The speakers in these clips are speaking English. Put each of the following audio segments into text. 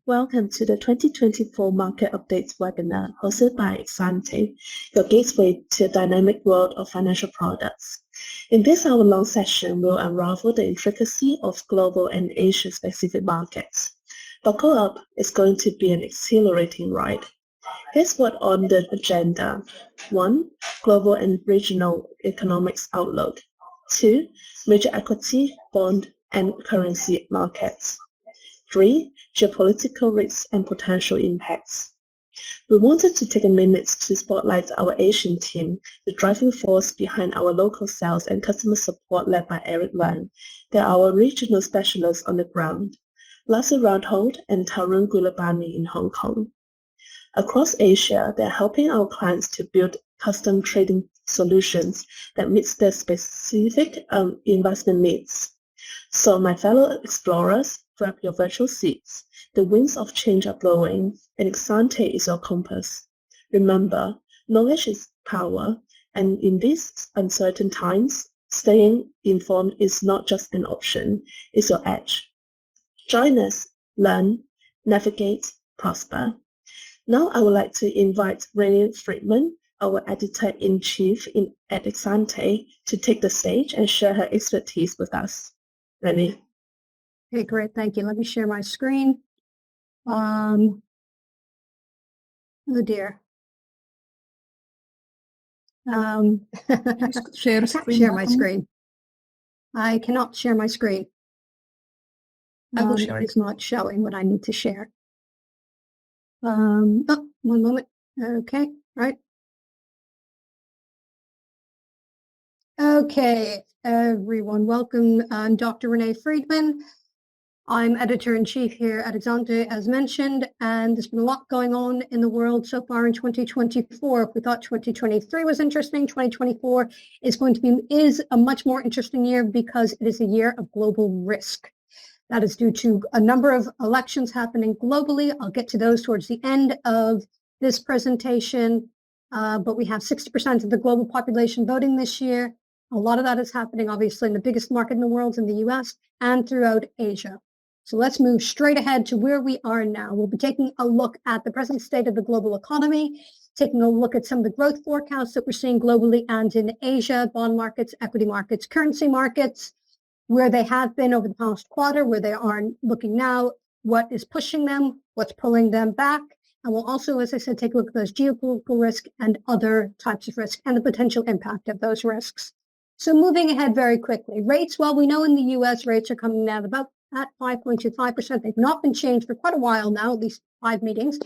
Welcome to the 2024 Market Updates webinar hosted by EXANTE, your gateway to a dynamic world of financial products. In this hour-long session, we'll unravel the intricacy of global and Asia-specific markets. Buckle up, it's going to be an exhilarating ride. Here's what on the agenda. 1. Global and regional economics outlook. 2. Major equity, bond, and currency markets. 3. Geopolitical risks and potential impacts. We wanted to take a minute to spotlight our Asian team, the driving force behind our local sales and customer support led by Eric Wang. They're our regional specialists on the ground, Lasse Roundhold and Tarun Gulabani in Hong Kong. Across Asia, they're helping our clients to build custom trading solutions that meets their specific investment needs. So my fellow explorers, grab your virtual seats. The winds of change are blowing, and EXANTE is your compass. Remember, knowledge is power, and in these uncertain times, staying informed is not just an option, it's your edge. Join us, learn, navigate, prosper. Now I would like to invite Renee Friedman, our editor-in-chief at EXANTE, to take the stage and share her expertise with us. Renee. Okay, great. Thank you. Let me share my screen. Oh dear. Share my screen. I cannot share my screen. I will share it. It's not showing what I need to share. Oh, one moment. Okay, right. Okay, everyone, welcome. I'm Dr. Renee Friedman. I'm editor-in-chief here at EXANTE, as mentioned, and there's been a lot going on in the world so far in 2024. If we thought 2023 was interesting, 2024 is a much more interesting year because it is a year of global risk. That is due to a number of elections happening globally. I'll get to those towards the end of this presentation, but we have 60% of the global population voting this year. A lot of that is happening, obviously, in the biggest market in the world, in the US, and throughout Asia. So let's move straight ahead to where we are now. We'll be taking a look at the present state of the global economy, taking a look at some of the growth forecasts that we're seeing globally and in Asia, bond markets, equity markets, currency markets, where they have been over the past quarter, where they are looking now, what is pushing them, what's pulling them back. And we'll also, as I said, take a look at those geopolitical risks and other types of risk and the potential impact of those risks. So moving ahead very quickly. Rates, well, we know in the US rates are coming down about at 5.25%. They've not been changed for quite a while now, at least 5 meetings,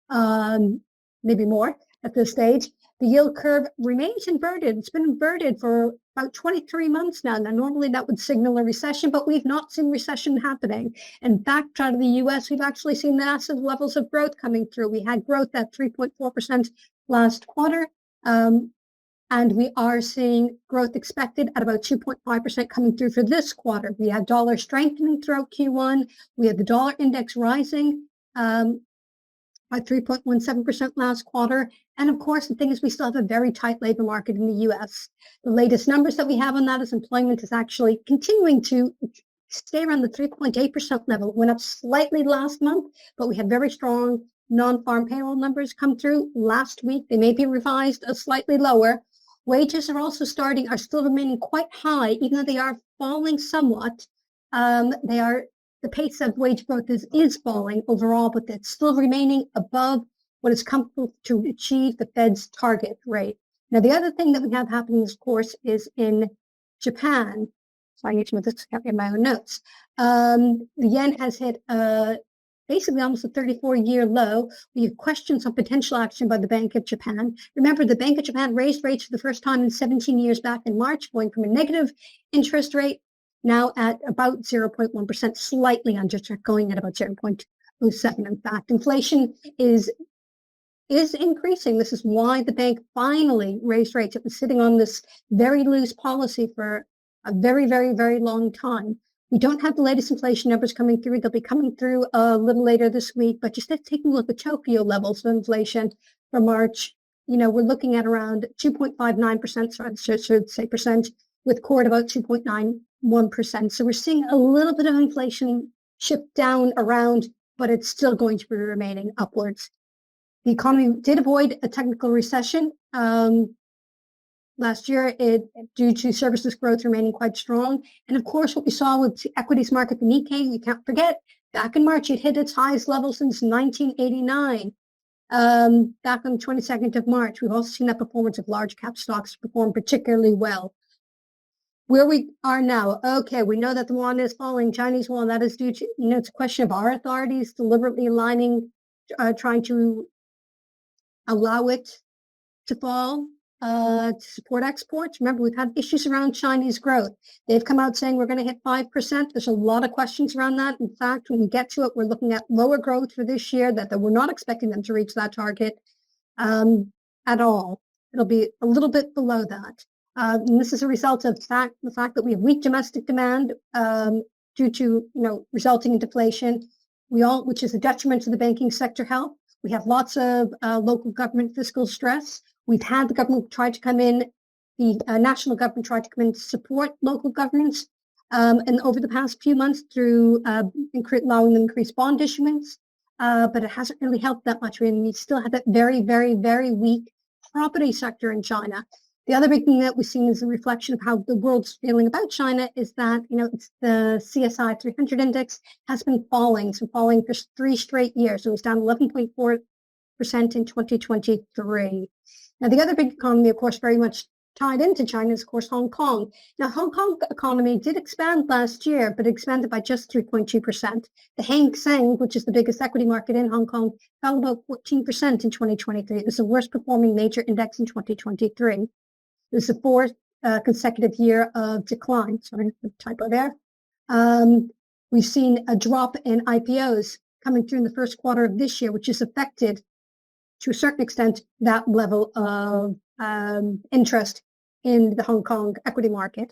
maybe more at this stage. The yield curve remains inverted. It's been inverted for about 23 months now. Now, normally that would signal a recession, but we've not seen recession happening. In fact, out of the US, we've actually seen massive levels of growth coming through. We had growth at 3.4% last quarter. And we are seeing growth expected at about 2.5% coming through for this quarter. We have dollar strengthening throughout Q1. We have the dollar index rising by 3.17% last quarter. And of course, the thing is we still have a very tight labor market in the US. The latest numbers that we have on that is employment is actually continuing to stay around the 3.8% level. It went up slightly last month, but we had very strong non-farm payroll numbers come through last week. They may be revised slightly lower. Wages are still remaining quite high, even though they are falling somewhat. The pace of wage growth is falling overall, but it's still remaining above what is comfortable to achieve the Fed's target rate. Now, the other thing that we have happening, of course, is in Japan. So I need to move this in my own notes. The yen has hit basically almost a 34-year low. We have questions on potential action by the Bank of Japan. Remember, the Bank of Japan raised rates for the first time in 17 years back in March, going from a negative interest rate now at about 0.1%, slightly under, going at about 0.07. In fact, inflation is increasing. This is why the bank finally raised rates. It was sitting on this very loose policy for a very, very, very long time. We don't have the latest inflation numbers coming through. They'll be coming through a little later this week, but just taking a look at Tokyo levels of inflation for March, we're looking at around 2.59%, so I should say percent, with core at about 2.91%. So we're seeing a little bit of inflation shift down around but it's still going to be remaining upwards. The economy did avoid a technical recession last year, due to services growth remaining quite strong. And of course, what we saw with the equities market, the Nikkei, you can't forget, back in March, it hit its highest level since 1989. Back on the 22nd of March, we've also seen that performance of large cap stocks perform particularly well. Where we are now, okay, we know that the yuan is falling, Chinese yuan, that is due to, it's a question of our authorities deliberately aligning, trying to allow it to fall to support exports. Remember, we've had issues around Chinese growth. They've come out saying we're going to hit 5%. There's a lot of questions around that. In fact, when we get to it, we're looking at lower growth for this year, that we're not expecting them to reach that target at all. It'll be a little bit below that. And this is a result of the fact that we have weak domestic demand due to, resulting in deflation, which is a detriment to the banking sector health. We have lots of local government fiscal stress. We've had the government try to come in, the national government tried to come in to support local governments, and over the past few months through allowing them increased bond issuance, but it hasn't really helped that much. We still have that very, very, very weak property sector in China. The other big thing that we've seen is a reflection of how the world's feeling about China is that, it's the CSI 300 index has been falling. It's been falling for 3 straight years. So it was down 11.4% in 2023. Now, the other big economy, of course, very much tied into China is, of course, Hong Kong. Now, Hong Kong economy did expand last year, but expanded by just 3.2%. The Hang Seng, which is the biggest equity market in Hong Kong, fell about 14% in 2023. It was the worst performing major index in 2023. It was the 4th consecutive year of decline. Sorry, the typo there. We've seen a drop in IPOs coming through in the first quarter of this year, which has affected, to a certain extent, that level of interest in the Hong Kong equity market.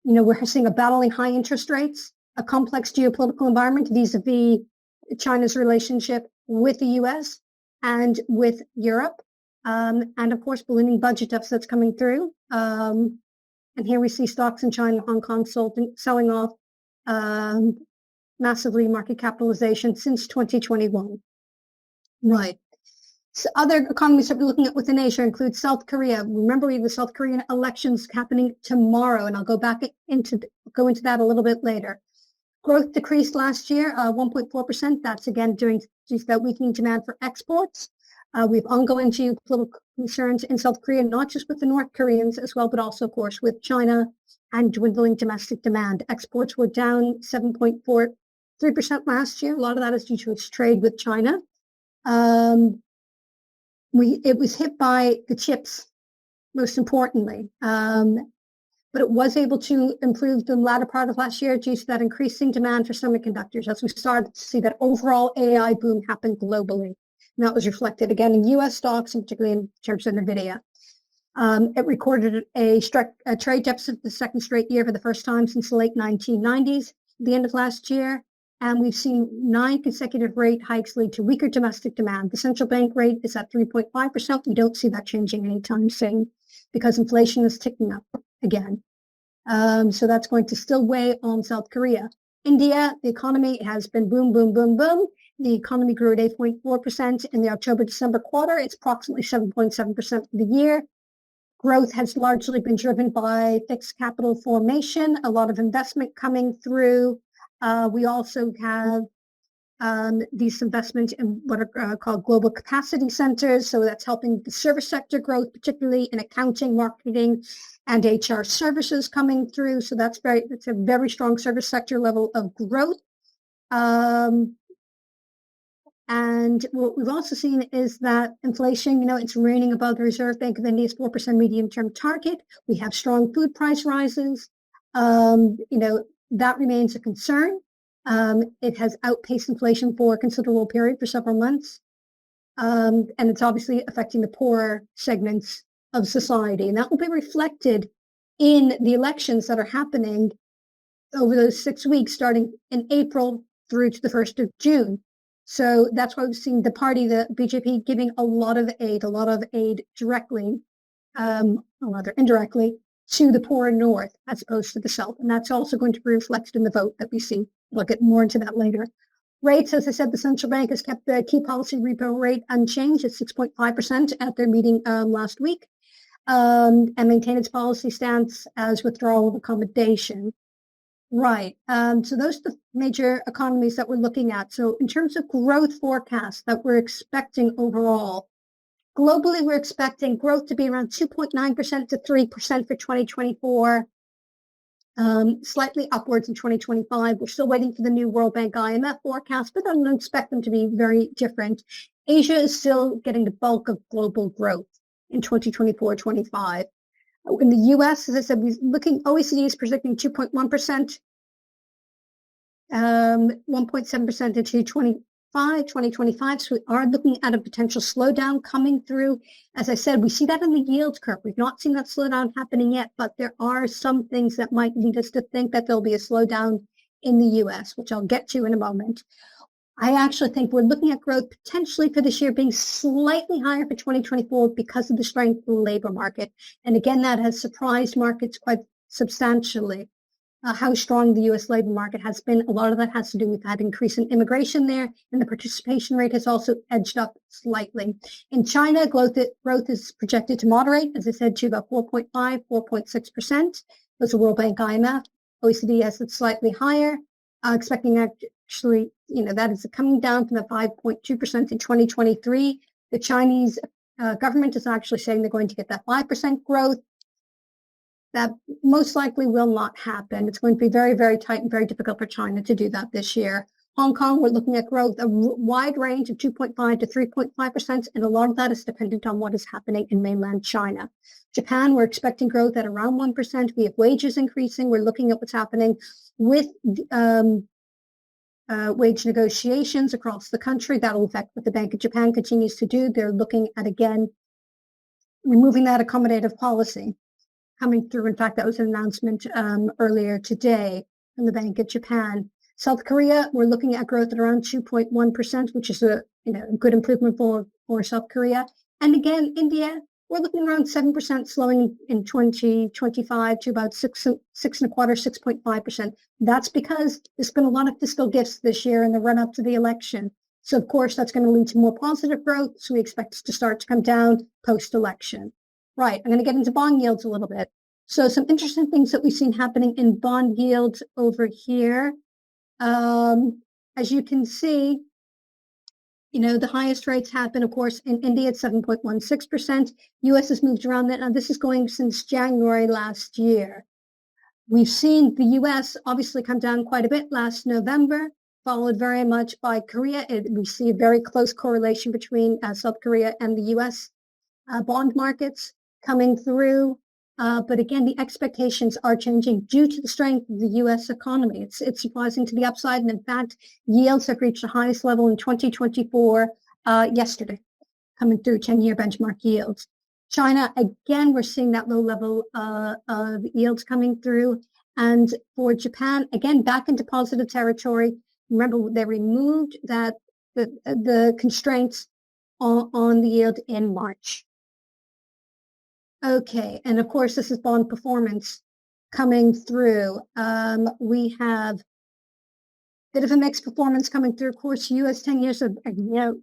We're seeing a battling high interest rates, a complex geopolitical environment vis-a-vis China's relationship with the US and with Europe, and of course, ballooning budget deficits coming through. And here we see stocks in China, Hong Kong selling off massively, market capitalization since 2021. Right. So other economies that we're looking at within Asia include South Korea. Remember, we have the South Korean elections happening tomorrow, and I'll go into that a little bit later. Growth decreased last year, 1.4%. That's again due to that weakening demand for exports. We have ongoing geopolitical concerns in South Korea, not just with the North Koreans as well, but also, of course, with China and dwindling domestic demand. Exports were down 7.43% last year. A lot of that is due to its trade with China. It was hit by the chips, most importantly, but it was able to improve the latter part of last year due to that increasing demand for semiconductors as we started to see that overall AI boom happen globally. And that was reflected again in U.S. stocks, and particularly in terms of NVIDIA. It recorded a trade deficit the second straight year for the first time since the late 1990s, at the end of last year. And we've seen 9 consecutive rate hikes lead to weaker domestic demand. The central bank rate is at 3.5%. We don't see that changing anytime soon because inflation is ticking up again. So that's going to still weigh on South Korea. India, the economy has been boom, boom, boom, boom. The economy grew at 8.4% in the October-December quarter. It's approximately 7.7% for the year. Growth has largely been driven by fixed capital formation, a lot of investment coming through. We also have these investments in what are called global capacity centers. So that's helping the service sector growth, particularly in accounting, marketing, and HR services coming through. So that's a very strong service sector level of growth. And what we've also seen is that inflation, it's remaining above the Reserve Bank of India's 4% medium-term target. We have strong food price rises. That remains a concern. It has outpaced inflation for a considerable period, for several months. And it's obviously affecting the poorer segments of society. And that will be reflected in the elections that are happening over those 6 weeks, starting in April through to the 1st of June. So that's why we've seen the party, the BJP, giving a lot of aid directly, or rather indirectly, to the poorer north as opposed to the south. And that's also going to be reflected in the vote that we see. We'll get more into that later. Rates, as I said, the central bank has kept the key policy repo rate unchanged at 6.5% at their meeting last week, and maintained its policy stance as withdrawal of accommodation. Right. So those are the major economies that we're looking at. So in terms of growth forecasts that we're expecting overall, globally, we're expecting growth to be around 2.9% to 3% for 2024. Slightly upwards in 2025. We're still waiting for the new World Bank IMF forecast, but I don't expect them to be very different. Asia is still getting the bulk of global growth in 2024-25. In the US, as I said, OECD is predicting 2.1%, 1.7% into 2025. So we are looking at a potential slowdown coming through. As I said, we see that in the yield curve. We've not seen that slowdown happening yet, but there are some things that might lead us to think that there'll be a slowdown in the US, which I'll get to in a moment. I actually think we're looking at growth potentially for this year being slightly higher for 2024 because of the strength of the labor market. And again, that has surprised markets quite substantially. How strong the U.S. labor market has been. A lot of that has to do with that increase in immigration there, and the participation rate has also edged up slightly. In China, growth is projected to moderate, as I said, to about 4.5, 4.6%. Those are World Bank IMF. OECD has it slightly higher, expecting actually, that is coming down from the 5.2% in 2023. The Chinese government is actually saying they're going to get that 5% growth. That most likely will not happen. It's going to be very, very tight and very difficult for China to do that this year. Hong Kong, we're looking at growth, a wide range of 2.5 to 3.5%, and a lot of that is dependent on what is happening in mainland China. Japan, we're expecting growth at around 1%. We have wages increasing. We're looking at what's happening with wage negotiations across the country. That will affect what the Bank of Japan continues to do. They're looking at, again, removing that accommodative policy coming through. In fact, that was an announcement earlier today from the Bank of Japan. South Korea, we're looking at growth at around 2.1%, which is a good improvement for South Korea. And again, India, we're looking around 7%, slowing in 2025 to about 6.25, 6.5%. That's because there's been a lot of fiscal gifts this year in the run up to the election. So of course, that's going to lead to more positive growth. So we expect it to start to come down post-election. Right, I'm going to get into bond yields a little bit. So some interesting things that we've seen happening in bond yields over here. As you can see, the highest rates happen, of course, in India at 7.16%. US has moved around that. Now, this is going since January last year. We've seen the US obviously come down quite a bit last November, followed very much by Korea. We see a very close correlation between South Korea and the US bond markets coming through. But again, the expectations are changing due to the strength of the U.S. economy. It's surprising to the upside. And in fact, yields have reached the highest level in 2024 yesterday, coming through 10-year benchmark yields. China, again, we're seeing that low level of yields coming through. And for Japan, again, back into positive territory. Remember, they removed the constraints on the yield in March. Okay, and of course, this is bond performance coming through. We have a bit of a mixed performance coming through. Of course, U.S. 10 years of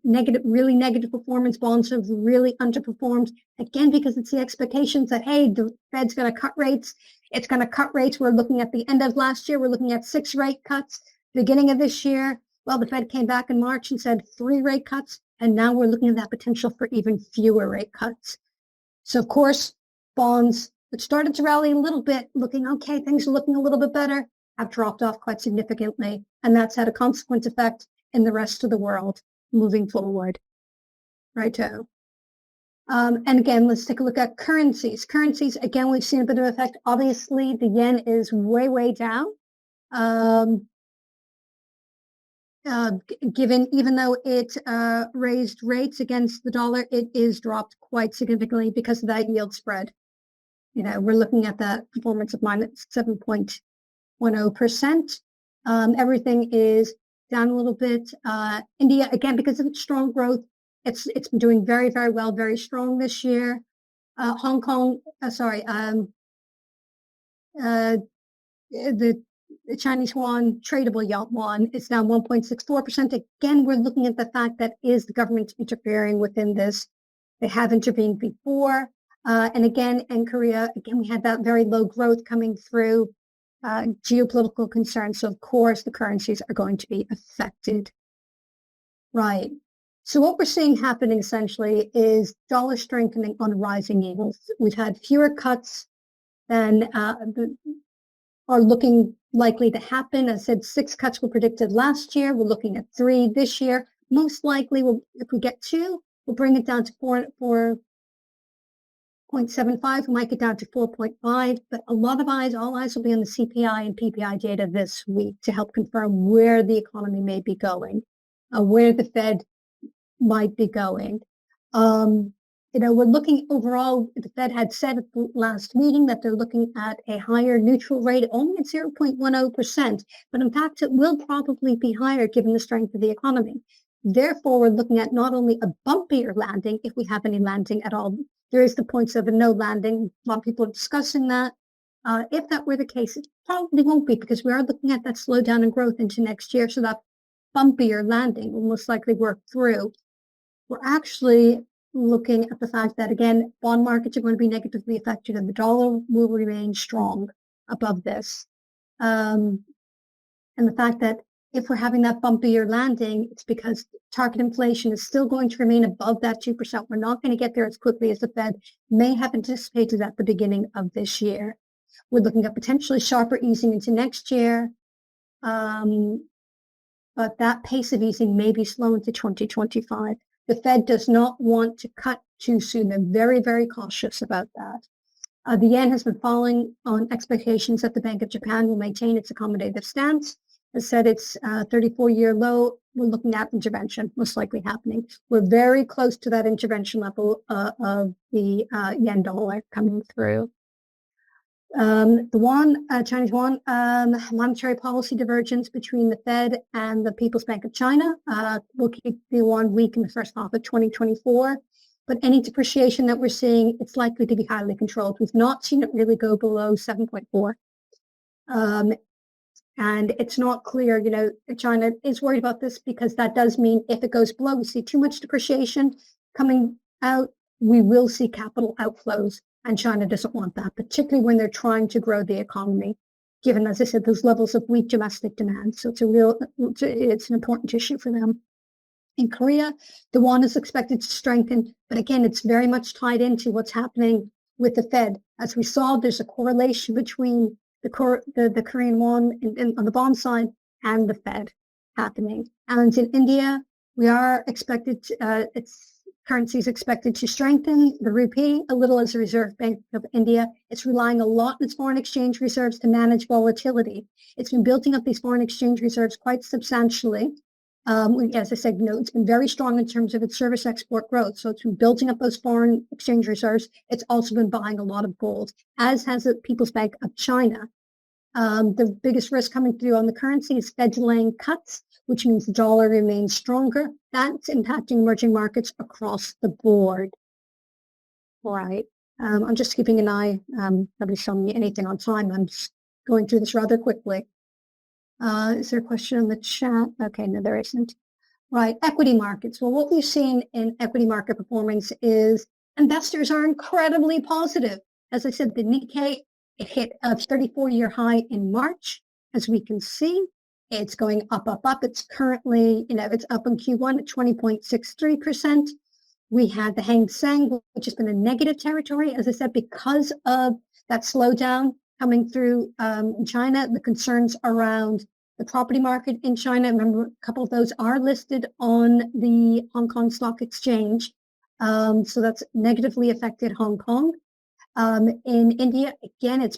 negative, really negative performance. Bonds have really underperformed, again, because it's the expectations that, hey, the Fed's going to cut rates. It's going to cut rates. We're looking at the end of last year. We're looking at 6 rate cuts. Beginning of this year, well, the Fed came back in March and said 3 rate cuts. And now we're looking at that potential for even fewer rate cuts. So, of course, bonds that started to rally a little bit, looking okay, things are looking a little bit better, have dropped off quite significantly. And that's had a consequent effect in the rest of the world moving forward. Righto. And again, let's take a look at currencies. Currencies, again, we've seen a bit of effect. Obviously, the yen is way, way down. Even though it raised rates against the dollar, it is dropped quite significantly because of that yield spread. We're looking at that performance of minus 7.10%. Everything is down a little bit. India, again, because of its strong growth, it's been doing very, very well, very strong this year. Hong Kong, the the Chinese yuan, tradable yuan, is down 1.64%. Again, we're looking at the fact that is the government interfering within this. They have intervened before. And again, in Korea, again, we had that very low growth coming through, geopolitical concerns. So, of course, the currencies are going to be affected. Right. So what we're seeing happening essentially is dollar strengthening on rising yields. We've had fewer cuts than are looking likely to happen. As I said, 6 cuts were predicted last year. We're looking at 3 this year. Most likely, if we get 2, we'll bring it down to 4.75. We might get down to 4.5. But a lot of all eyes will be on the CPI and PPI data this week to help confirm where the economy may be going, where the Fed might be going. We're looking overall, the Fed had said at the last meeting that they're looking at a higher neutral rate, only at 0.10%, but in fact, it will probably be higher given the strength of the economy. Therefore, we're looking at not only a bumpier landing, if we have any landing at all. There is the points of a no landing. A lot of people are discussing that. If that were the case, it probably won't be, because we are looking at that slowdown in growth into next year, so that bumpier landing will most likely work through. We're actually looking at the fact that, again, bond markets are going to be negatively affected and the dollar will remain strong above this. And the fact that if we're having that bumpier landing, it's because target inflation is still going to remain above that 2%. We're not going to get there as quickly as the Fed may have anticipated at the beginning of this year. We're looking at potentially sharper easing into next year. But that pace of easing may be slow into 2025. The Fed does not want to cut too soon. They're very, very cautious about that. The yen has been falling on expectations that the Bank of Japan will maintain its accommodative stance. As said, it's 34-year low. We're looking at intervention most likely happening. We're very close to that intervention level of the yen dollar coming through. The Chinese yuan, monetary policy divergence between the Fed and the People's Bank of China will keep the yuan weak in the first half of 2024. But any depreciation that we're seeing, it's likely to be highly controlled. We've not seen it really go below 7.4. And it's not clear, China is worried about this, because that does mean if it goes below, we see too much depreciation coming out, we will see capital outflows. And China doesn't want that, particularly when they're trying to grow the economy, given, as I said, those levels of weak domestic demand. So it's an important issue for them. In Korea, the won is expected to strengthen, but again, it's very much tied into what's happening with the Fed. As we saw, there's a correlation between the Korean won on the bond side and the Fed happening. And in India, we are expected, its currency is expected to strengthen. The rupee, a little as the Reserve Bank of India, it's relying a lot on its foreign exchange reserves to manage volatility. It's been building up these foreign exchange reserves quite substantially. As I said, it's been very strong in terms of its service export growth. So it's been building up those foreign exchange reserves. It's also been buying a lot of gold, as has the People's Bank of China. The biggest risk coming through on the currency is Fed delaying cuts, which means the dollar remains stronger. That's impacting emerging markets across the board. All right. I'm just keeping an eye. Nobody's showing me anything on time. I'm just going through this rather quickly. Is there a question in the chat? Okay, no, there isn't. Right, equity markets. Well, what we've seen in equity market performance is investors are incredibly positive. As I said, the Nikkei, it hit a 34-year high in March. As we can see, it's going up, up, up. It's currently, it's up in Q1 at 20.63%. We had the Hang Seng, which has been in negative territory, as I said, because of that slowdown coming through in China, the concerns around the property market in China. Remember, a couple of those are listed on the Hong Kong Stock Exchange. So that's negatively affected Hong Kong. In India, again, it's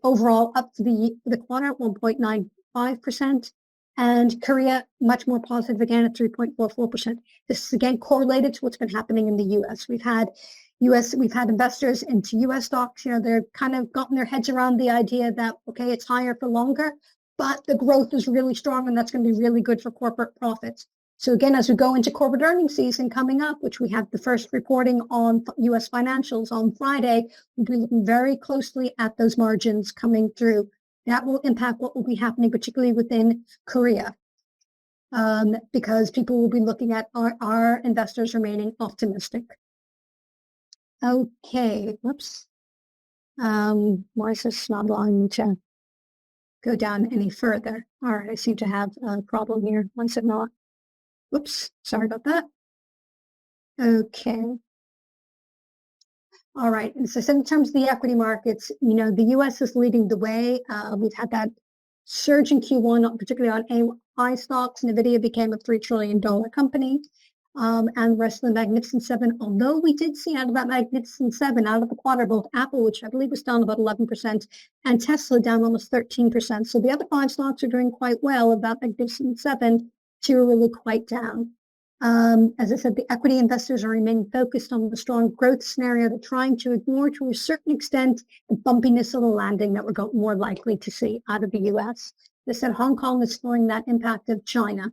overall up to the quarter at 1.95%. And Korea, much more positive again at 3.44%. This is again correlated to what's been happening in the US. We've had investors into US stocks, they're kind of gotten their heads around the idea that, okay, it's higher for longer, but the growth is really strong and that's going to be really good for corporate profits. So again, as we go into corporate earnings season coming up, which we have the first reporting on US financials on Friday, we'll be looking very closely at those margins coming through. that will impact what will be happening, particularly within Korea, because people will be looking at our investors remaining optimistic. Okay, whoops. Why is this not allowing me to go down any further? All right, I seem to have a problem here. Why is it not? Whoops, sorry about that. Okay. All right, and so in terms of the equity markets, the U.S. is leading the way. We've had that surge in Q1, particularly on AI stocks. NVIDIA became a $3 trillion company. And the rest of the Magnificent Seven, although we did see out of that Magnificent Seven, out of the quarter, both Apple, which I believe was down about 11%, and Tesla down almost 13%. So the other 5 stocks are doing quite well. Of that Magnificent Seven, 2 are really quite down. As I said, the equity investors are remaining focused on the strong growth scenario. They're trying to ignore, to a certain extent, the bumpiness of the landing that we're more likely to see out of the U.S. They said Hong Kong is feeling that impact of China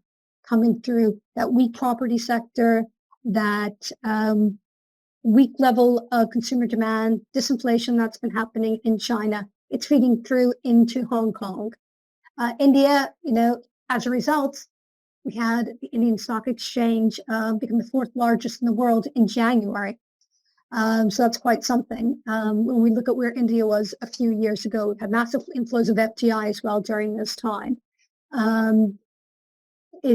coming through, that weak property sector, that weak level of consumer demand, disinflation that's been happening in China. It's feeding through into Hong Kong. India, as a result, we had the Indian Stock Exchange become the 4th largest in the world in January. So that's quite something. When we look at where India was a few years ago, we've had massive inflows of FDI as well during this time.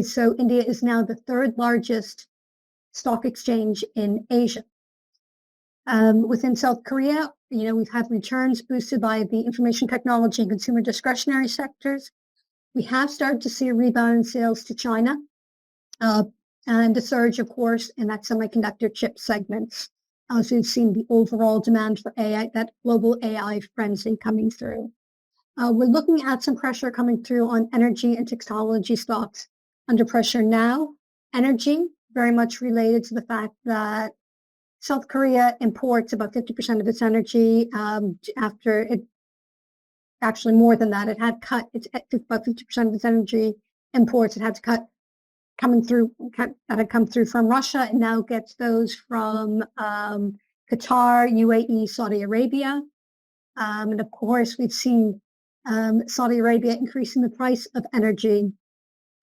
So India is now the 3rd largest stock exchange in Asia. Within South Korea, we've had returns boosted by the information technology and consumer discretionary sectors. We have started to see a rebound in sales to China, and a surge, of course, in that semiconductor chip segments. As we've seen the overall demand for AI, that global AI frenzy coming through. We're looking at some pressure coming through on energy and technology stocks. Under pressure now, energy, very much related to the fact that South Korea imports about 50% of its energy after it, actually more than that, it had cut about 50% of its energy imports. It had to cut that had come through from Russia, and now gets those from Qatar, UAE, Saudi Arabia. And of course, we've seen Saudi Arabia increasing the price of energy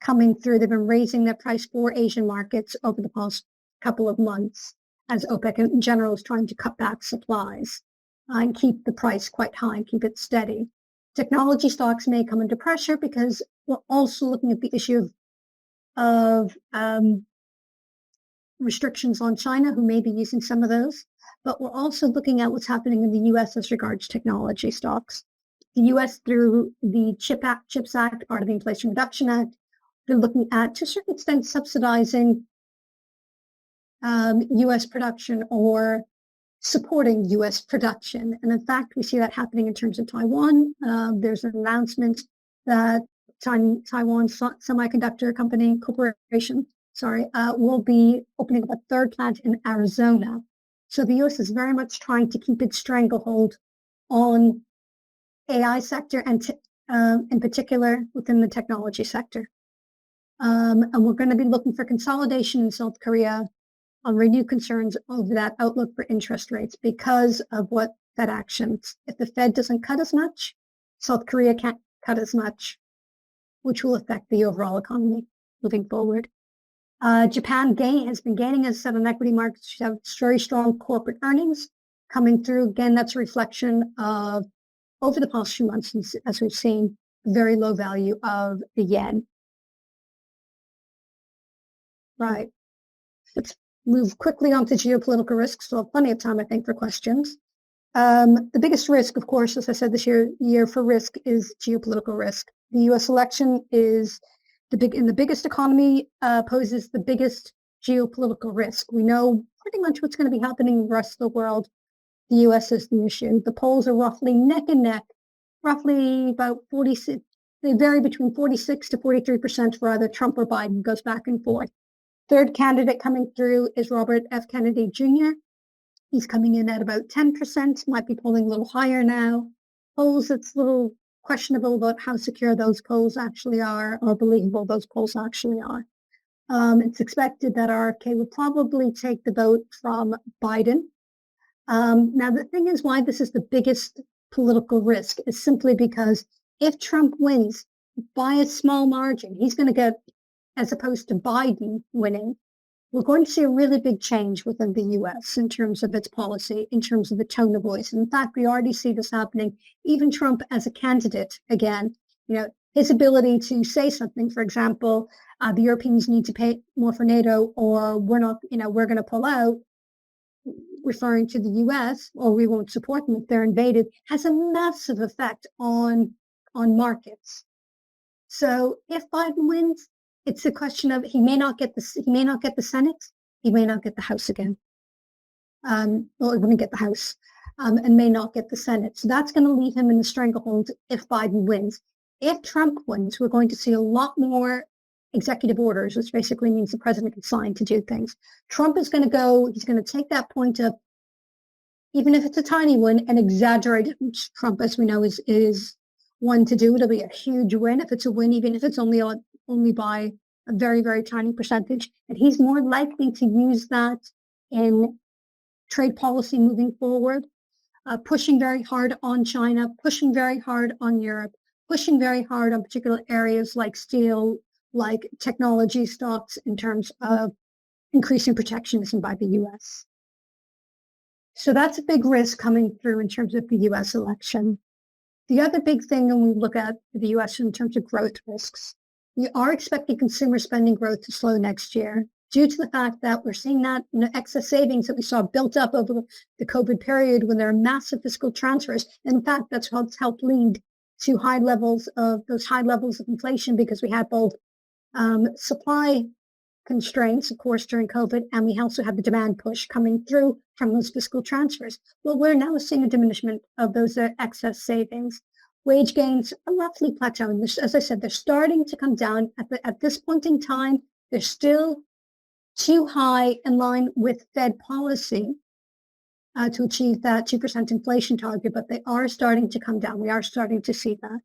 coming through. They've been raising their price for Asian markets over the past couple of months, as OPEC in general is trying to cut back supplies and keep the price quite high and keep it steady. Technology stocks may come under pressure because we're also looking at the issue of restrictions on China, who may be using some of those. But we're also looking at what's happening in the U.S. as regards technology stocks. The U.S., through the CHIPS Act, part of the Inflation Reduction Act, they're looking at, to a certain extent, subsidizing U.S. production or supporting U.S. production. And in fact, we see that happening in terms of Taiwan. There's an announcement that Taiwan Semiconductor Corporation, will be opening up a 3rd plant in Arizona. So the U.S. is very much trying to keep its stranglehold on AI sector and in particular within the technology sector. And we're going to be looking for consolidation in South Korea on renewed concerns over that outlook for interest rates because of what Fed actions. If the Fed doesn't cut as much, South Korea can't cut as much, which will affect the overall economy moving forward. Japan has been gaining, as I said, on equity markets. We have very strong corporate earnings coming through. Again, that's a reflection of, over the past few months, as we've seen, very low value of the yen. Right. Let's move quickly on to geopolitical risks. So plenty of time, I think, for questions. The biggest risk, of course, as I said, this year for risk is geopolitical risk. The U.S. election is the biggest economy, poses the biggest geopolitical risk. We know pretty much what's going to be happening in the rest of the world. The U.S. is the issue. The polls are roughly neck and neck, roughly about 46. They vary between 46 to 43% for either Trump or Biden, goes back and forth. 3rd candidate coming through is Robert F. Kennedy Jr. He's coming in at about 10%, might be polling a little higher now. Polls, it's a little questionable about how secure those polls actually are, or believable those polls actually are. It's expected that RFK would probably take the vote from Biden. Now, the thing is why this is the biggest political risk is simply because if Trump wins by a small margin, he's going to get, as opposed to Biden winning, we're going to see a really big change within the US in terms of its policy, in terms of the tone of voice. In fact, we already see this happening. Even Trump as a candidate, again, his ability to say something, for example, the Europeans need to pay more for NATO, or we're not, we're going to pull out, referring to the US, or we won't support them if they're invaded, has a massive effect on markets. So if Biden wins, it's a question of he may not get the Senate, he may not get the House again. Well, he wouldn't get the House, and may not get the Senate. So that's going to leave him in the stranglehold if Biden wins. If Trump wins, we're going to see a lot more executive orders, which basically means the president can sign to do things. Trump is going to go, he's going to take that point of, even if it's a tiny one, and exaggerate it, which Trump, as we know, is one to do. It'll be a huge win if it's a win, even if it's only by a very, very tiny percentage. And he's more likely to use that in trade policy moving forward, pushing very hard on China, pushing very hard on Europe, pushing very hard on particular areas like steel, like technology stocks, in terms of increasing protectionism by the US. So that's a big risk coming through in terms of the US election. The other big thing when we look at the US in terms of growth risks, we are expecting consumer spending growth to slow next year due to the fact that we're seeing that excess savings that we saw built up over the COVID period when there are massive fiscal transfers. And in fact, that's what's helped lead to high levels of inflation, because we had both supply constraints, of course, during COVID, and we also had the demand push coming through from those fiscal transfers. Well, we're now seeing a diminishment of those excess savings. Wage gains are roughly plateauing. As I said, they're starting to come down. At this point in time, they're still too high in line with Fed policy to achieve that 2% inflation target, but they are starting to come down. We are starting to see that.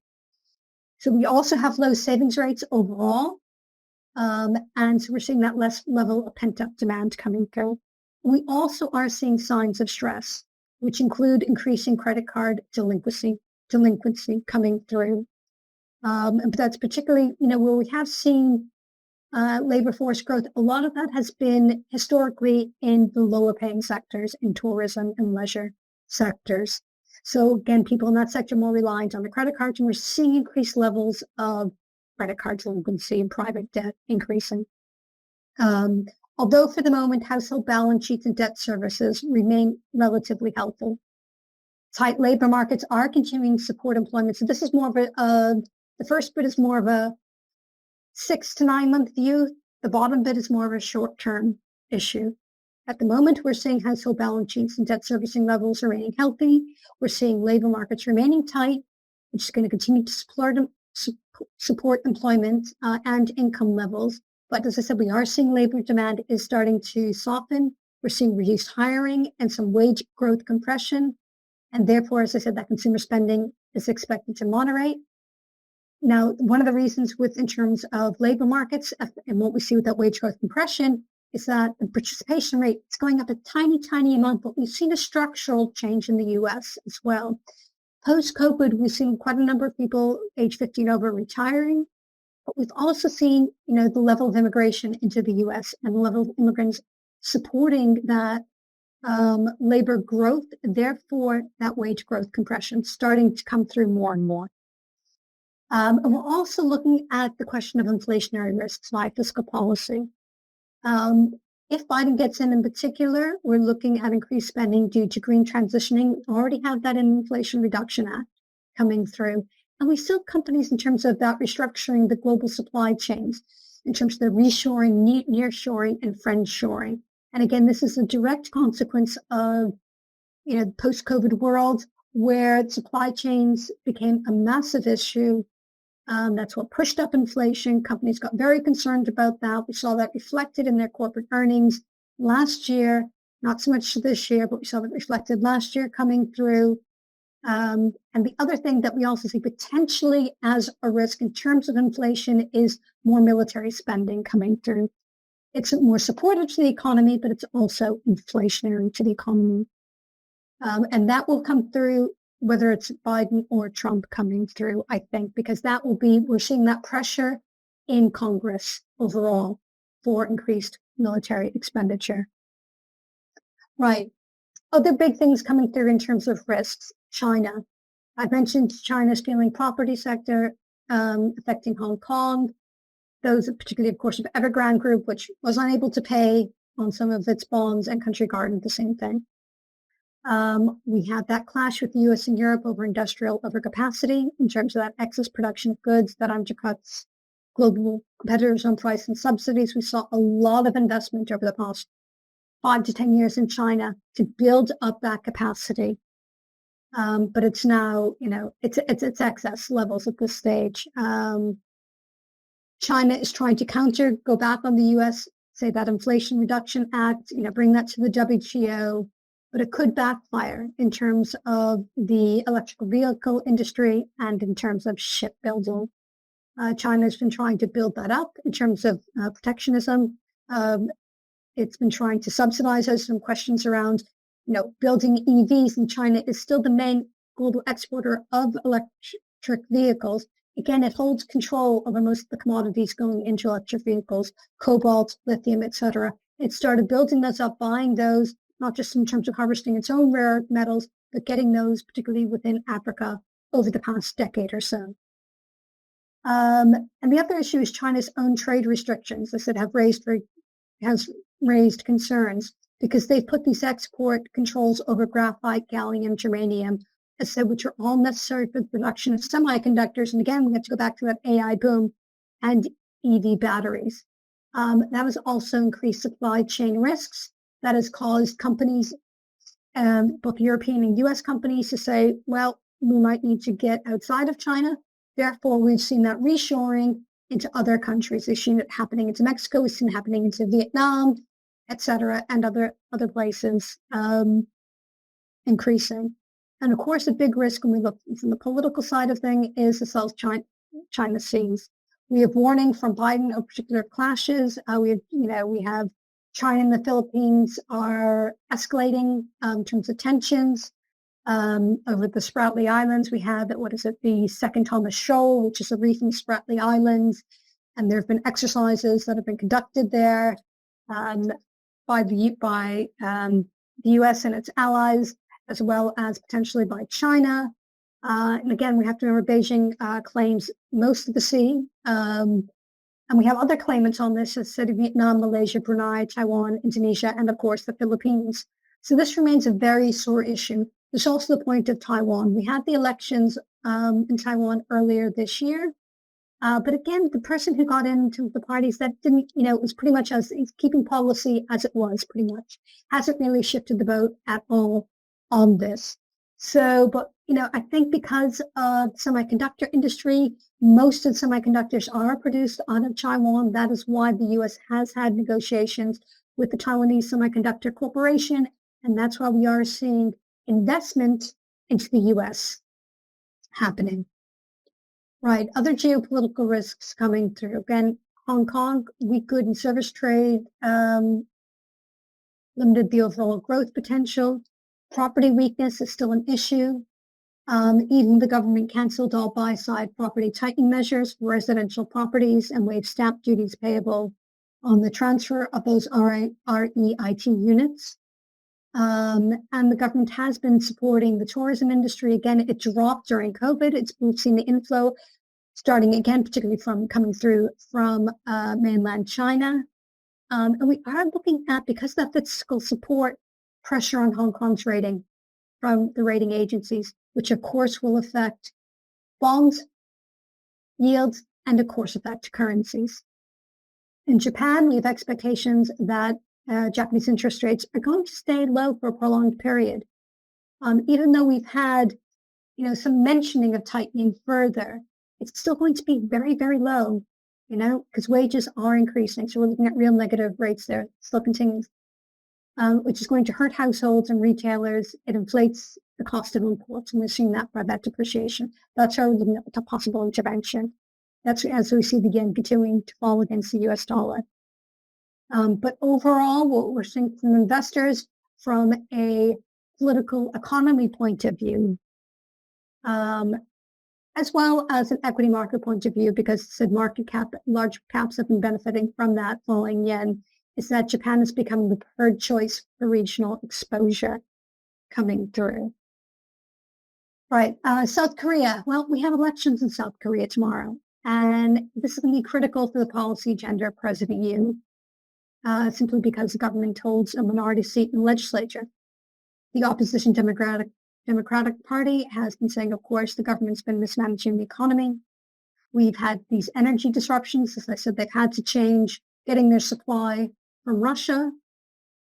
So we also have low savings rates overall. And so we're seeing that less level of pent-up demand coming through. We also are seeing signs of stress, which include increasing credit card delinquency coming through. But that's particularly, where we have seen labor force growth. A lot of that has been historically in the lower paying sectors, in tourism and leisure sectors. So again, people in that sector are more reliant on the credit cards, and we're seeing increased levels of credit card delinquency and private debt increasing. Although for the moment, household balance sheets and debt services remain relatively healthy. Tight labor markets are continuing to support employment. So this is more of the first bit is more of a 6 to 9 month view. The bottom bit is more of a short-term issue. At the moment, we're seeing household balance sheets and debt servicing levels remaining healthy. We're seeing labor markets remaining tight, which is going to continue to support employment and income levels. But as I said, we are seeing labor demand is starting to soften. We're seeing reduced hiring and some wage growth compression. And therefore, as I said, that consumer spending is expected to moderate. Now, one of the reasons in terms of labor markets and what we see with that wage growth compression is that the participation rate is going up a tiny, tiny amount, but we've seen a structural change in the US as well. Post-COVID, we've seen quite a number of people age 50 and over retiring, but we've also seen, the level of immigration into the US and the level of immigrants supporting that labor growth, and therefore that wage growth compression starting to come through more and more. And we're also looking at the question of inflationary risks via fiscal policy. If Biden gets in particular, we're looking at increased spending due to green transitioning. We already have that in Inflation Reduction Act coming through. And we still have companies in terms of that restructuring the global supply chains, in terms of the reshoring, nearshoring, and friendshoring. And again, this is a direct consequence of, the post-COVID world where supply chains became a massive issue. That's what pushed up inflation. Companies got very concerned about that. We saw that reflected in their corporate earnings last year, not so much this year, but we saw that reflected last year coming through. And the other thing that we also see potentially as a risk in terms of inflation is more military spending coming through. It's more supportive to the economy, but it's also inflationary to the economy. And that will come through whether it's Biden or Trump coming through, I think, because we're seeing that pressure in Congress overall for increased military expenditure. Right. Other big things coming through in terms of risks, China. I've mentioned China's failing property sector affecting Hong Kong. Those, particularly, of course, of Evergrande Group, which was unable to pay on some of its bonds, and Country Garden, the same thing. We had that clash with the US and Europe over industrial overcapacity in terms of that excess production of goods that undercuts global competitors on price and subsidies. We saw a lot of investment over the past 5 to 10 years in China to build up that capacity. But it's now, it's excess levels at this stage. China is trying to go back on the US, say that Inflation Reduction Act, bring that to the WTO, but it could backfire in terms of the electrical vehicle industry and in terms of shipbuilding. China's been trying to build that up in terms of protectionism. It's been trying to subsidize. There's some questions around, building EVs, and China is still the main global exporter of electric vehicles. Again, it holds control over most of the commodities going into electric vehicles, cobalt, lithium, etc. It started building those up, buying those, not just in terms of harvesting its own rare metals, but getting those, particularly within Africa, over the past decade or so. And the other issue is China's own trade restrictions, as it has raised concerns because they've put these export controls over graphite, gallium, germanium, as I said, which are all necessary for the production of semiconductors. And again, we have to go back to that AI boom and EV batteries. That has also increased supply chain risks. That has caused companies, both European and US companies, to say, well, we might need to get outside of China. Therefore, we've seen that reshoring into other countries. We've seen it happening into Mexico, we've seen it happening into Vietnam, etc., and other places increasing. And of course, a big risk when we look from the political side of things is the South China Seas. We have warning from Biden of particular clashes. We have China and the Philippines are escalating in terms of tensions. Over the Spratly Islands, we have the Second Thomas Shoal, which is a reef in Spratly Islands, and there have been exercises that have been conducted there by the U.S. and its allies, as well as potentially by China. And again, we have to remember Beijing claims most of the sea. And we have other claimants on this, as said, Vietnam, Malaysia, Brunei, Taiwan, Indonesia, and of course the Philippines. So this remains a very sore issue. There's also the point of Taiwan. We had the elections in Taiwan earlier this year. But again, the person who got into the parties that didn't, it was pretty much as keeping policy as it was, pretty much. Hasn't really shifted the boat at all on this. So, but, I think because of semiconductor industry, most of the semiconductors are produced out of Taiwan. That is why the U.S. has had negotiations with the Taiwanese Semiconductor Corporation. And that's why we are seeing investment into the U.S. happening. Right. Other geopolitical risks coming through. Again, Hong Kong, weak good and service trade, limited the overall growth potential. Property weakness is still an issue. Even the government canceled all buy-side property tightening measures for residential properties and waived stamp duties payable on the transfer of those REIT units. And the government has been supporting the tourism industry. Again, it dropped during COVID. We've seen the inflow starting again, particularly coming through from mainland China. And we are looking at, because of that fiscal support, pressure on Hong Kong's rating from the rating agencies, which of course will affect bonds, yields, and of course affect currencies. In Japan, we have expectations that Japanese interest rates are going to stay low for a prolonged period. Even though we've had, some mentioning of tightening further, it's still going to be very, very low, because wages are increasing. So we're looking at real negative rates there, still continues, which is going to hurt households and retailers. It inflates the cost of imports, and we're seeing that by that depreciation. That's how we're looking at the possible intervention. That's as we see the yen continuing to fall against the US dollar. But overall, what we're seeing from investors from a political economy point of view as well as an equity market point of view, because said large caps have been benefiting from that falling yen, is that Japan is becoming the preferred choice for regional exposure coming through. Right, South Korea. Well, we have elections in South Korea tomorrow, and this is going to be critical for the policy agenda of President Yoon, simply because the government holds a minority seat in the legislature. The opposition Democratic Party has been saying, of course, the government's been mismanaging the economy. We've had these energy disruptions. As I said, they've had to change getting their supply from Russia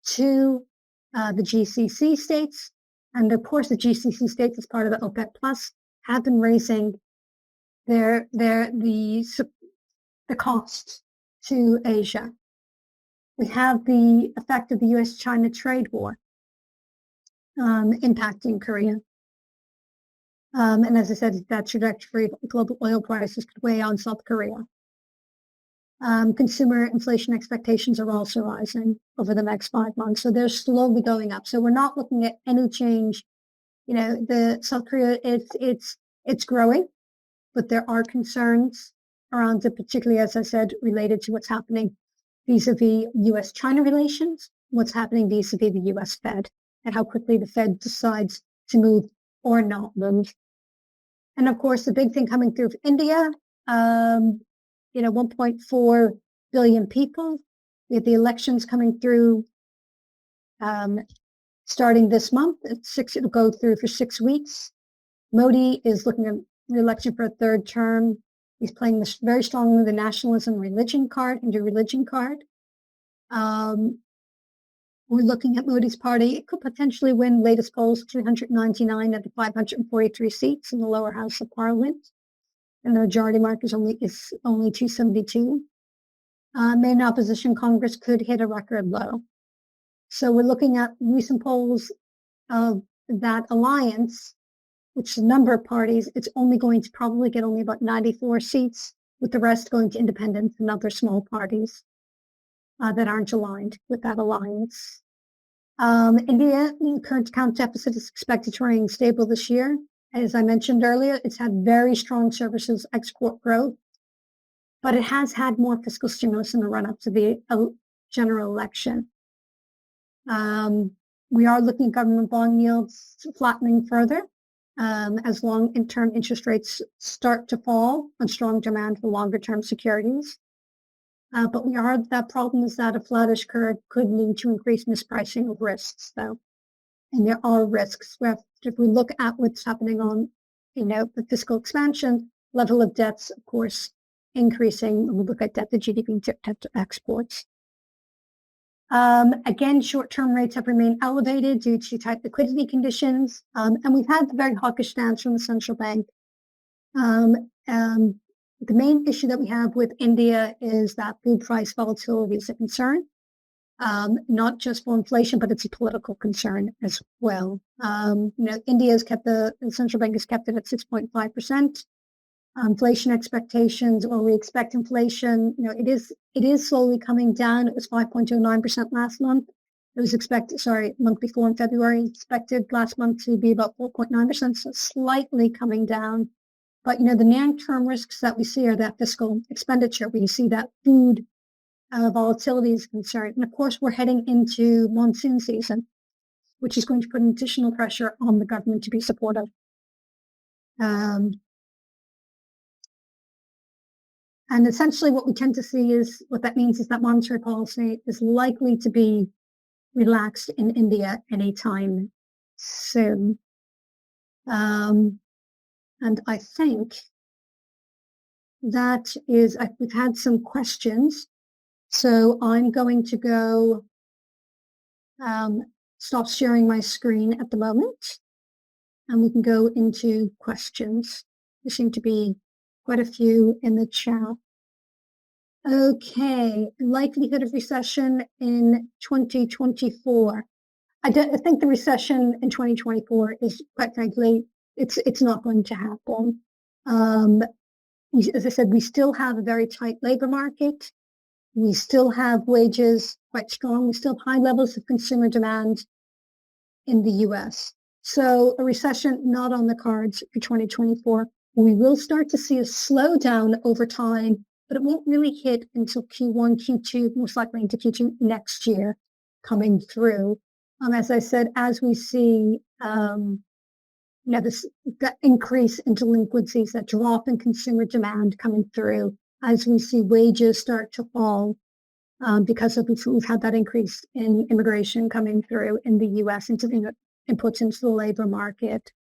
to the GCC states. And of course, the GCC states, as part of the OPEC Plus, have been raising the costs to Asia. We have the effect of the U.S.-China trade war impacting Korea. And as I said, that trajectory of global oil prices could weigh on South Korea. Consumer inflation expectations are also rising over the next 5 months. So they're slowly going up. So we're not looking at any change. You know, the South Korea, it's growing, but there are concerns around it, particularly, as I said, related to what's happening vis-a-vis U.S.-China relations, what's happening vis-a-vis the U.S. Fed, and how quickly the Fed decides to move or not move. And of course, the big thing coming through from India, 1.4 billion people. We have the elections coming through starting this month. It'll go through for 6 weeks. Modi is looking at re-election for a third term. He's playing this very strongly the nationalism religion card, religion card. We're looking at Modi's party. It could potentially win, latest polls, 399 of the 543 seats in the lower house of parliament. And the majority mark is only 272. Main opposition Congress could hit a record low. So we're looking at recent polls of that alliance, which is a number of parties. It's only going to probably get only about 94 seats, with the rest going to independents and other small parties that aren't aligned with that alliance. India, the current account deficit is expected to remain stable this year. As I mentioned earlier, it's had very strong services export growth, but it has had more fiscal stimulus in the run-up to the general election. We are looking at government bond yields flattening further as long-term interest rates start to fall on strong demand for longer-term securities. But that problem is that a flattish curve could lead to increased mispricing of risks, though. And there are risks. If we look at what's happening on, the fiscal expansion, level of debts, of course, increasing when we look at debt to GDP, debt to exports. Again, short-term rates have remained elevated due to tight liquidity conditions. And we've had the very hawkish stance from the central bank. The main issue that we have with India is that food price volatility is a concern, not just for inflation, but it's a political concern as well. India has kept the central bank has kept it at 6.5%. Inflation expectations, or we expect inflation, it is slowly coming down. It was 5.09% last month. It was month before in February, expected last month to be about 4.9%, so slightly coming down. But, the near-term risks that we see are that fiscal expenditure. We see that food volatility is concerned. And of course, we're heading into monsoon season, which is going to put additional pressure on the government to be supportive. And essentially what we tend to see is, what that means is that monetary policy is likely to be relaxed in India anytime soon. And I think that is, we've had some questions. So I'm going to go stop sharing my screen at the moment, and we can go into questions. There seem to be quite a few in the chat. Okay, likelihood of recession in 2024. I think the recession in 2024 is, quite frankly, it's not going to happen. As I said, we still have a very tight labor market. We still have wages quite strong. We still have high levels of consumer demand in the U.S. So a recession not on the cards for 2024. We will start to see a slowdown over time, but it won't really hit until Q1, Q2, most likely into Q2 next year coming through. As I said, as we see, this that increase in delinquencies, that drop in consumer demand coming through, as we see wages start to fall, because we've had that increase in immigration coming through in the U.S. into the inputs into the labor market.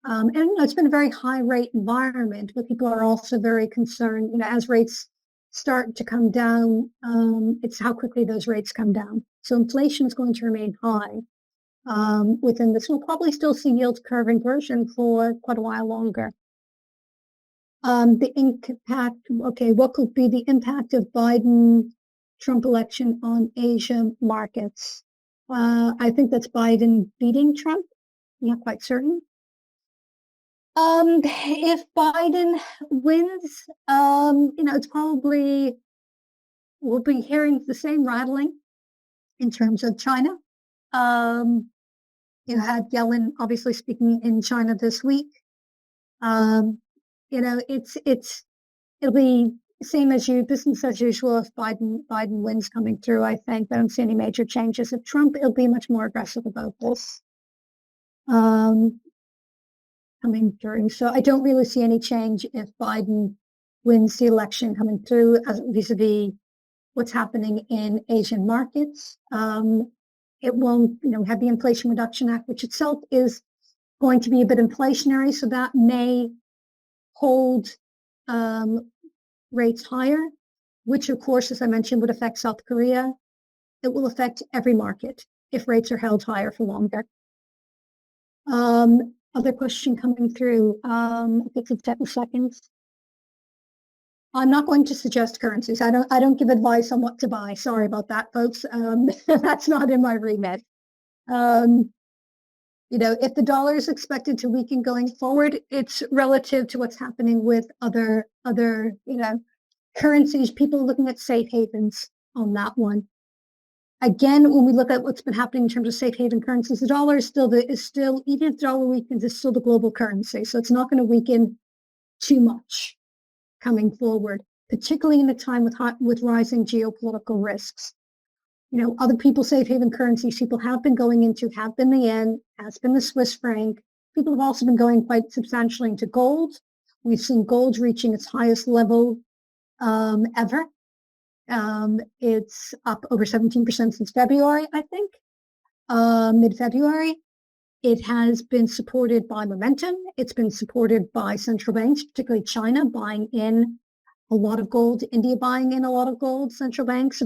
And it's been a very high rate environment, but people are also very concerned, as rates start to come down, it's how quickly those rates come down. So inflation is going to remain high within this. We'll probably still see yield curve inversion for quite a while longer. The impact, what could be the impact of Biden-Trump election on Asia markets? I think that's Biden beating Trump. I'm not quite certain. If Biden wins, it's probably, we'll be hearing the same rattling in terms of China. You had Yellen obviously speaking in China this week. It'll be same as business as usual if Biden wins coming through. I think I don't see any major changes. If Trump, it'll be much more aggressive about this. Coming through. So I don't really see any change if Biden wins the election coming through vis-a-vis what's happening in Asian markets. It won't, have the Inflation Reduction Act, which itself is going to be a bit inflationary, so that may hold rates higher, which of course, as I mentioned, would affect South Korea. It will affect every market if rates are held higher for longer. Other question coming through. I think it's 10 seconds. I'm not going to suggest currencies. I don't give advice on what to buy. Sorry about that, folks. That's not in my remit. If the dollar is expected to weaken going forward, it's relative to what's happening with other currencies. People are looking at safe havens on that one. Again, when we look at what's been happening in terms of safe haven currencies, the dollar is still even if the dollar weakens, it's still the global currency. So it's not going to weaken too much coming forward, particularly in a time with rising geopolitical risks. Other people's safe haven currencies people have been going into have been the yen, has been the Swiss franc. People have also been going quite substantially into gold. We've seen gold reaching its highest level ever. It's up over 17% since February, I think, mid-February. It has been supported by momentum. It's been supported by central banks, particularly China buying in a lot of gold, India buying in a lot of gold, central banks.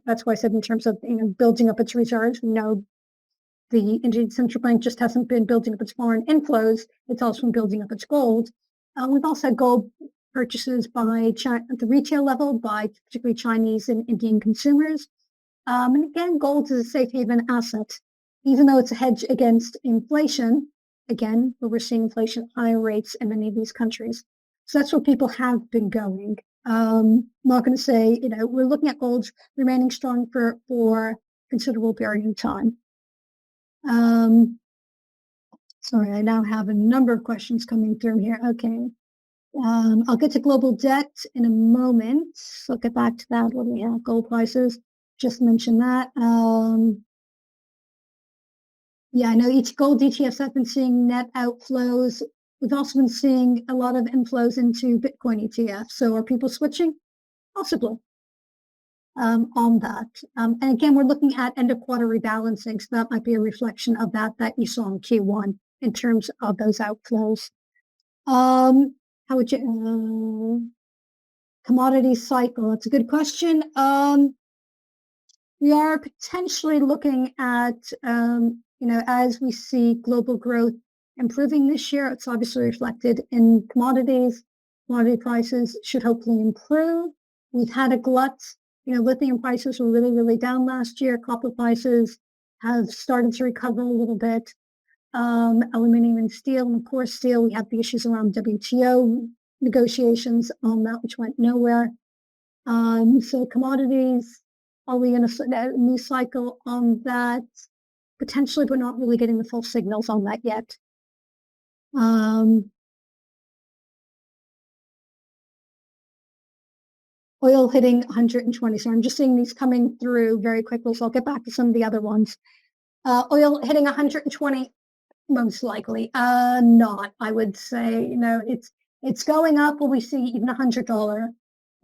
That's why I said in terms of, building up its reserves, the Indian central bank just hasn't been building up its foreign inflows. It's also been building up its gold. We've also had gold purchases by China at the retail level by particularly Chinese and Indian consumers. And again, gold is a safe haven asset, even though it's a hedge against inflation. Again, where we're seeing inflation at higher rates in many of these countries. So that's where people have been going. I'm not going to say, we're looking at gold remaining strong for considerable period of time. Sorry, I now have a number of questions coming through here. Okay. I'll get to global debt in a moment. So I'll get back to that. What do we have? Gold prices. Just mentioned that. I know each gold ETFs have been seeing net outflows. We've also been seeing a lot of inflows into Bitcoin ETFs. So are people switching? Possibly on that. And again, we're looking at end of quarter rebalancing. So that might be a reflection of that you saw in Q1 in terms of those outflows. How would you, commodity cycle? That's a good question. We are potentially looking at, as we see global growth improving this year, it's obviously reflected in commodities. Commodity prices should hopefully improve. We've had a glut. Lithium prices were really, really down last year. Copper prices have started to recover a little bit. Aluminum and steel, and of course steel, we have the issues around WTO negotiations on that, which went nowhere. So commodities, are we in a new cycle on that? potentially we're not really getting the full signals on that yet. Oil hitting 120. So I'm just seeing these coming through very quickly. So I'll get back to some of the other ones. Oil hitting 120, most likely. Not. I would say, it's going up. Will we see even $100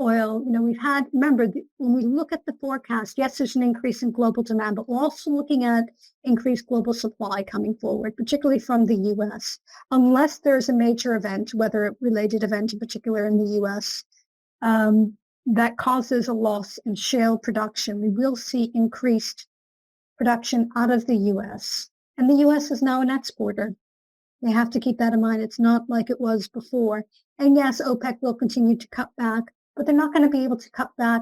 oil? We've had, remember, when we look at the forecast, yes, there's an increase in global demand, but we're also looking at increased global supply coming forward, particularly from the US. Unless there's a major event, whether a related event in particular in the US, that causes a loss in shale production, we will see increased production out of the US. And the US is now an exporter. They have to keep that in mind. It's not like it was before. And yes, OPEC will continue to cut back, but they're not going to be able to cut back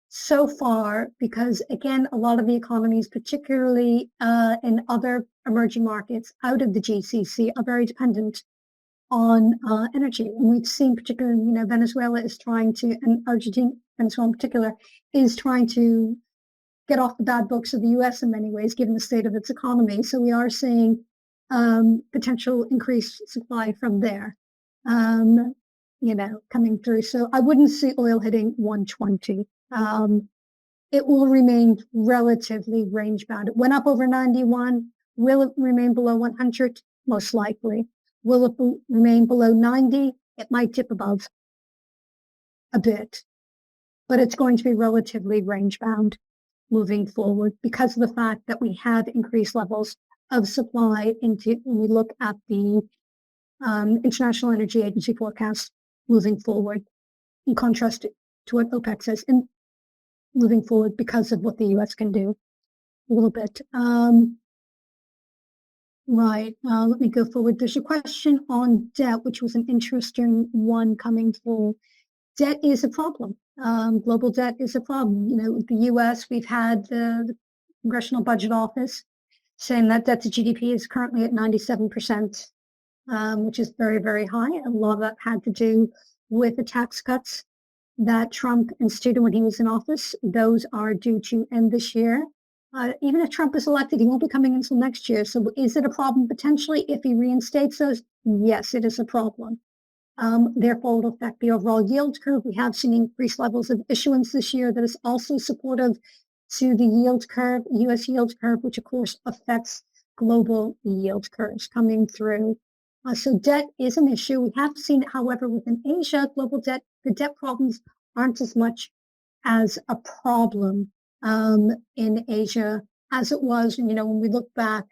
so far because, again, a lot of the economies, particularly in other emerging markets out of the GCC, are very dependent on energy. And we've seen particularly, Venezuela is trying to, and Argentina, Venezuela in particular, is trying to get off the bad books of the US in many ways, given the state of its economy. So we are seeing potential increased supply from there, coming through. So I wouldn't see oil hitting 120. It will remain relatively range bound. It went up over 91. Will it remain below 100? Most likely. Will it remain below 90? It might dip above a bit, but it's going to be relatively range bound moving forward because of the fact that we have increased levels of supply into when we look at the International Energy Agency forecast moving forward, in contrast to what OPEC says, and moving forward because of what the US can do a little bit. Right. Let me go forward. There's a question on debt, which was an interesting one coming through. Debt is a problem. Global debt is a problem. The US, we've had the Congressional Budget Office saying that debt to GDP is currently at 97%, which is very, very high. A lot of that had to do with the tax cuts that Trump instituted when he was in office. Those are due to end this year. Even if Trump is elected, he won't be coming until next year. So is it a problem potentially if he reinstates those? Yes, it is a problem. Therefore, it will affect the overall yield curve. We have seen increased levels of issuance this year that is also supportive to the yield curve, U.S. yield curve, which of course affects global yield curves coming through. So debt is an issue. We have seen, however, within Asia, global debt, the debt problems aren't as much as a problem in Asia as it was, when we look back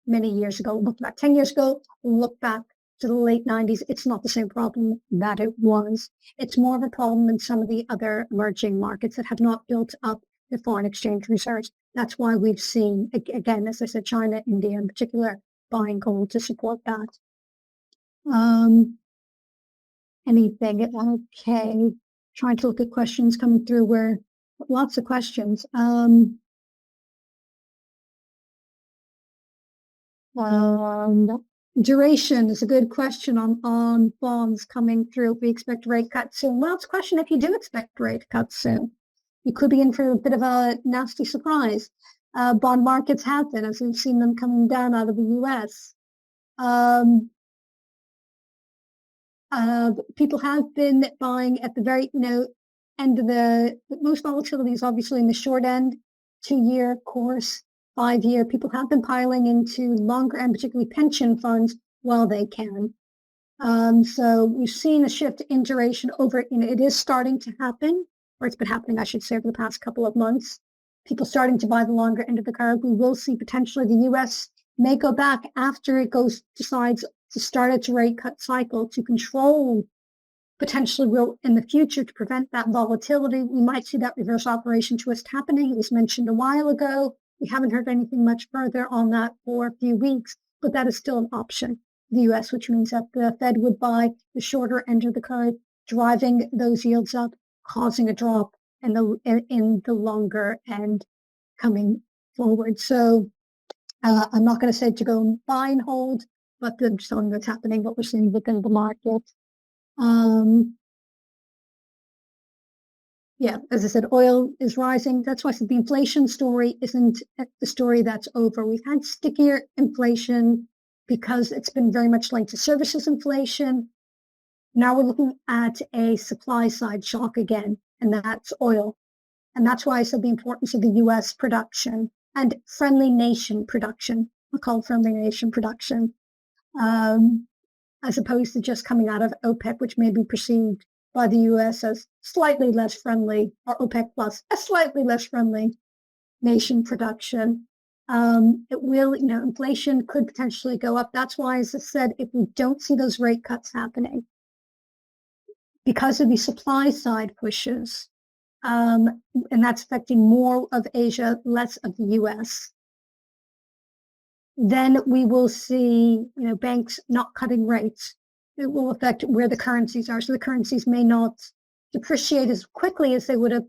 many years ago, look back 10 years ago, look back to the late 90s, it's not the same problem that it was. It's more of a problem in some of the other emerging markets that have not built up their foreign exchange reserves. That's why we've seen, again, as I said, China, India in particular, buying gold to support that. Anything? Okay. Trying to look at questions coming through where lots of questions. Duration is a good question on bonds coming through. If we expect rate cuts soon. Well, it's a question if you do expect rate cuts soon. You could be in for a bit of a nasty surprise. Bond markets have been, as we've seen them coming down out of the US. People have been buying at the very, end of the most volatility is obviously in the short end, 2-year course, 5-year. People have been piling into longer and particularly pension funds while they can. So we've seen a shift in duration over, it is starting to happen, or it's been happening, I should say, over the past couple of months. People starting to buy the longer end of the curve. We will see potentially the US may go back after it decides to start its rate cut cycle to control potentially will in the future to prevent that volatility. We might see that reverse operation twist happening. It was mentioned a while ago. We haven't heard anything much further on that for a few weeks, but that is still an option. The US, which means that the Fed would buy the shorter end of the curve, driving those yields up, causing a drop in the longer end coming forward. So I'm not going to say to go and buy and hold, but that's something that's happening, what we're seeing within the market. Yeah, as I said, oil is rising. That's why I said the inflation story isn't the story that's over. We've had stickier inflation because it's been very much linked to services inflation. Now we're looking at a supply side shock again, and that's oil. And that's why I said the importance of the US production and friendly nation production. I'll call it friendly nation production, as opposed to just coming out of OPEC, which may be perceived by the US as slightly less friendly, or OPEC plus, a slightly less friendly nation production. It will, inflation could potentially go up. That's why, as I said, if we don't see those rate cuts happening, because of the supply side pushes, and that's affecting more of Asia, less of the US, then we will see, banks not cutting rates. It will affect where the currencies are. So the currencies may not depreciate as quickly as they would have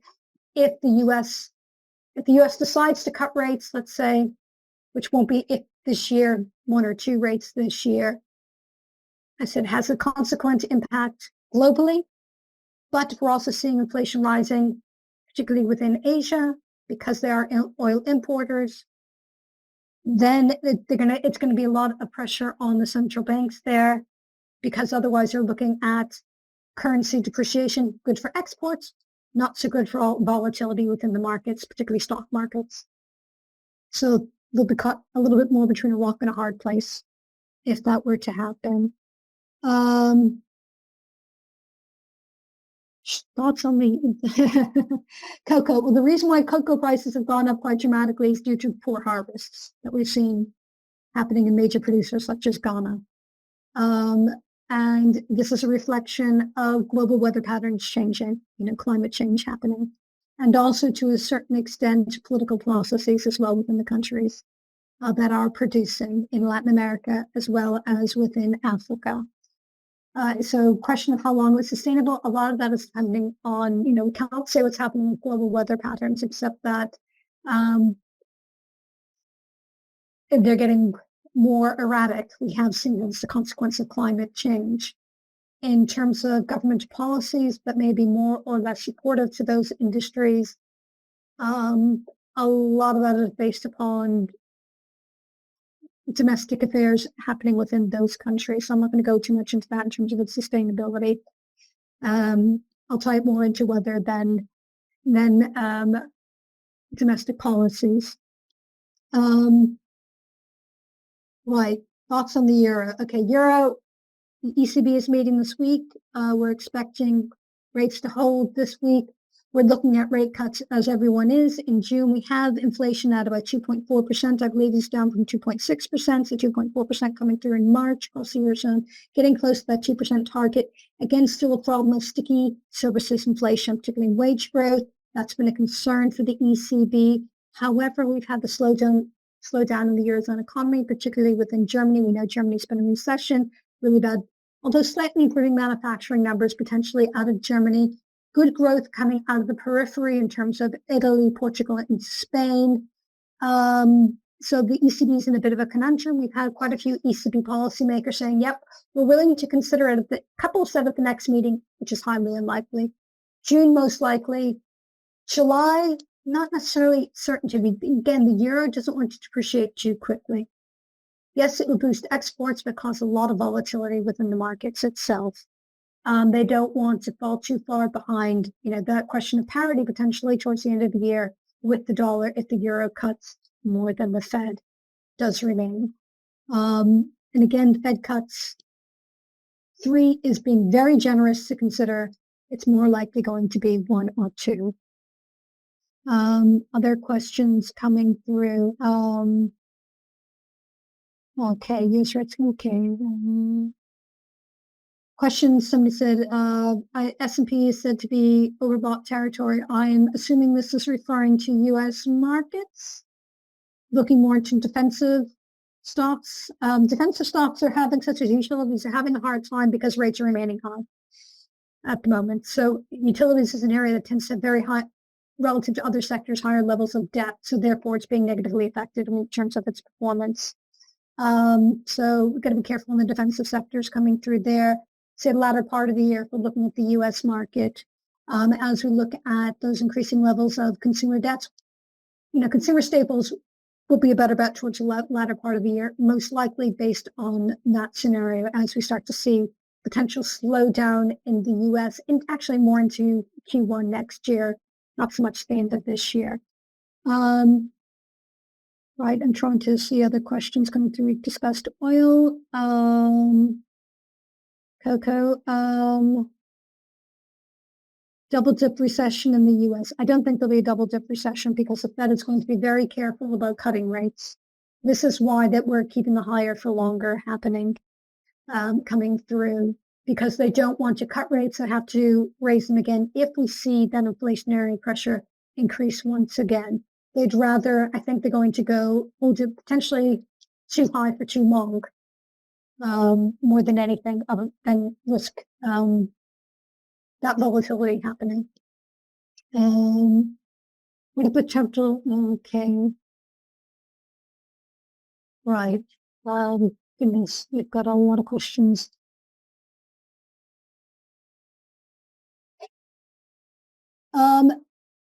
if the US decides to cut rates, let's say, which won't be if this year, 1 or 2 rates this year. I said, has a consequent impact globally, but we're also seeing inflation rising, particularly within Asia, because they are oil importers. Then it's going to be a lot of pressure on the central banks there, because otherwise they're looking at currency depreciation, good for exports, not so good for all volatility within the markets, particularly stock markets. So they'll be caught a little bit more between a rock and a hard place if that were to happen. Thoughts on the cocoa? Well, the reason why cocoa prices have gone up quite dramatically is due to poor harvests that we've seen happening in major producers such as Ghana. And this is a reflection of global weather patterns changing, climate change happening, and also to a certain extent, political processes as well within the countries that are producing in Latin America as well as within Africa. So question of how long it's sustainable, a lot of that is depending on, we can't say what's happening with global weather patterns, except that they're getting more erratic. We have seen as a consequence of climate change. In terms of government policies that may be more or less supportive to those industries, a lot of that is based upon domestic affairs happening within those countries. So I'm not going to go too much into that in terms of its sustainability. I'll tie it more into weather than domestic policies. Right. Thoughts on the euro? Okay, euro. The ECB is meeting this week. We're expecting rates to hold this week. We're looking at rate cuts as everyone is. In June, we have inflation at about 2.4%. I believe it's down from 2.6% to 2.4% coming through in March across the Eurozone, getting close to that 2% target. Again, still a problem of sticky services inflation, particularly wage growth. That's been a concern for the ECB. However, we've had the slowdown in the Eurozone economy, particularly within Germany. We know Germany's been in recession, really bad, although slightly improving manufacturing numbers potentially out of Germany. Good growth coming out of the periphery in terms of Italy, Portugal, and Spain. So the ECB is in a bit of a conundrum. We've had quite a few ECB policymakers saying, yep, we're willing to consider it. A couple said at the next meeting, which is highly unlikely. June, most likely. July, not necessarily certain to be. Again, the euro doesn't want to depreciate too quickly. Yes, it would boost exports, but cause a lot of volatility within the markets itself. They don't want to fall too far behind, that question of parity potentially towards the end of the year with the dollar if the euro cuts more than the Fed does remain. And again, the Fed cuts 3 is being very generous to consider. It's more likely going to be 1 or 2. Other questions coming through. Okay, yes, okay. Questions, somebody said, S&P is said to be overbought territory. I'm assuming this is referring to U.S. markets, looking more into defensive stocks. Defensive stocks are having, such as utilities, are having a hard time because rates are remaining high at the moment. So utilities is an area that tends to have very high, relative to other sectors, higher levels of debt. So therefore, it's being negatively affected in terms of its performance. So we've got to be careful in the defensive sectors coming through there. Say the latter part of the year, if we're looking at the U.S. market, as we look at those increasing levels of consumer debts. Consumer staples will be a better bet towards the latter part of the year, most likely based on that scenario as we start to see potential slowdown in the US and actually more into Q1 next year, not so much the end of this year. Right, I'm trying to see other questions coming through. We discussed oil, cocoa, double dip recession in the US. I don't think there'll be a double dip recession because the Fed is going to be very careful about cutting rates. This is why that we're keeping the higher for longer happening, coming through, because they don't want to cut rates. They have to raise them again if we see that inflationary pressure increase once again. They'd rather, I think they're going to go hold it potentially too high for too long, more than anything other than risk that volatility happening. What about chapter? Okay. Right. Goodness, we've got a lot of questions.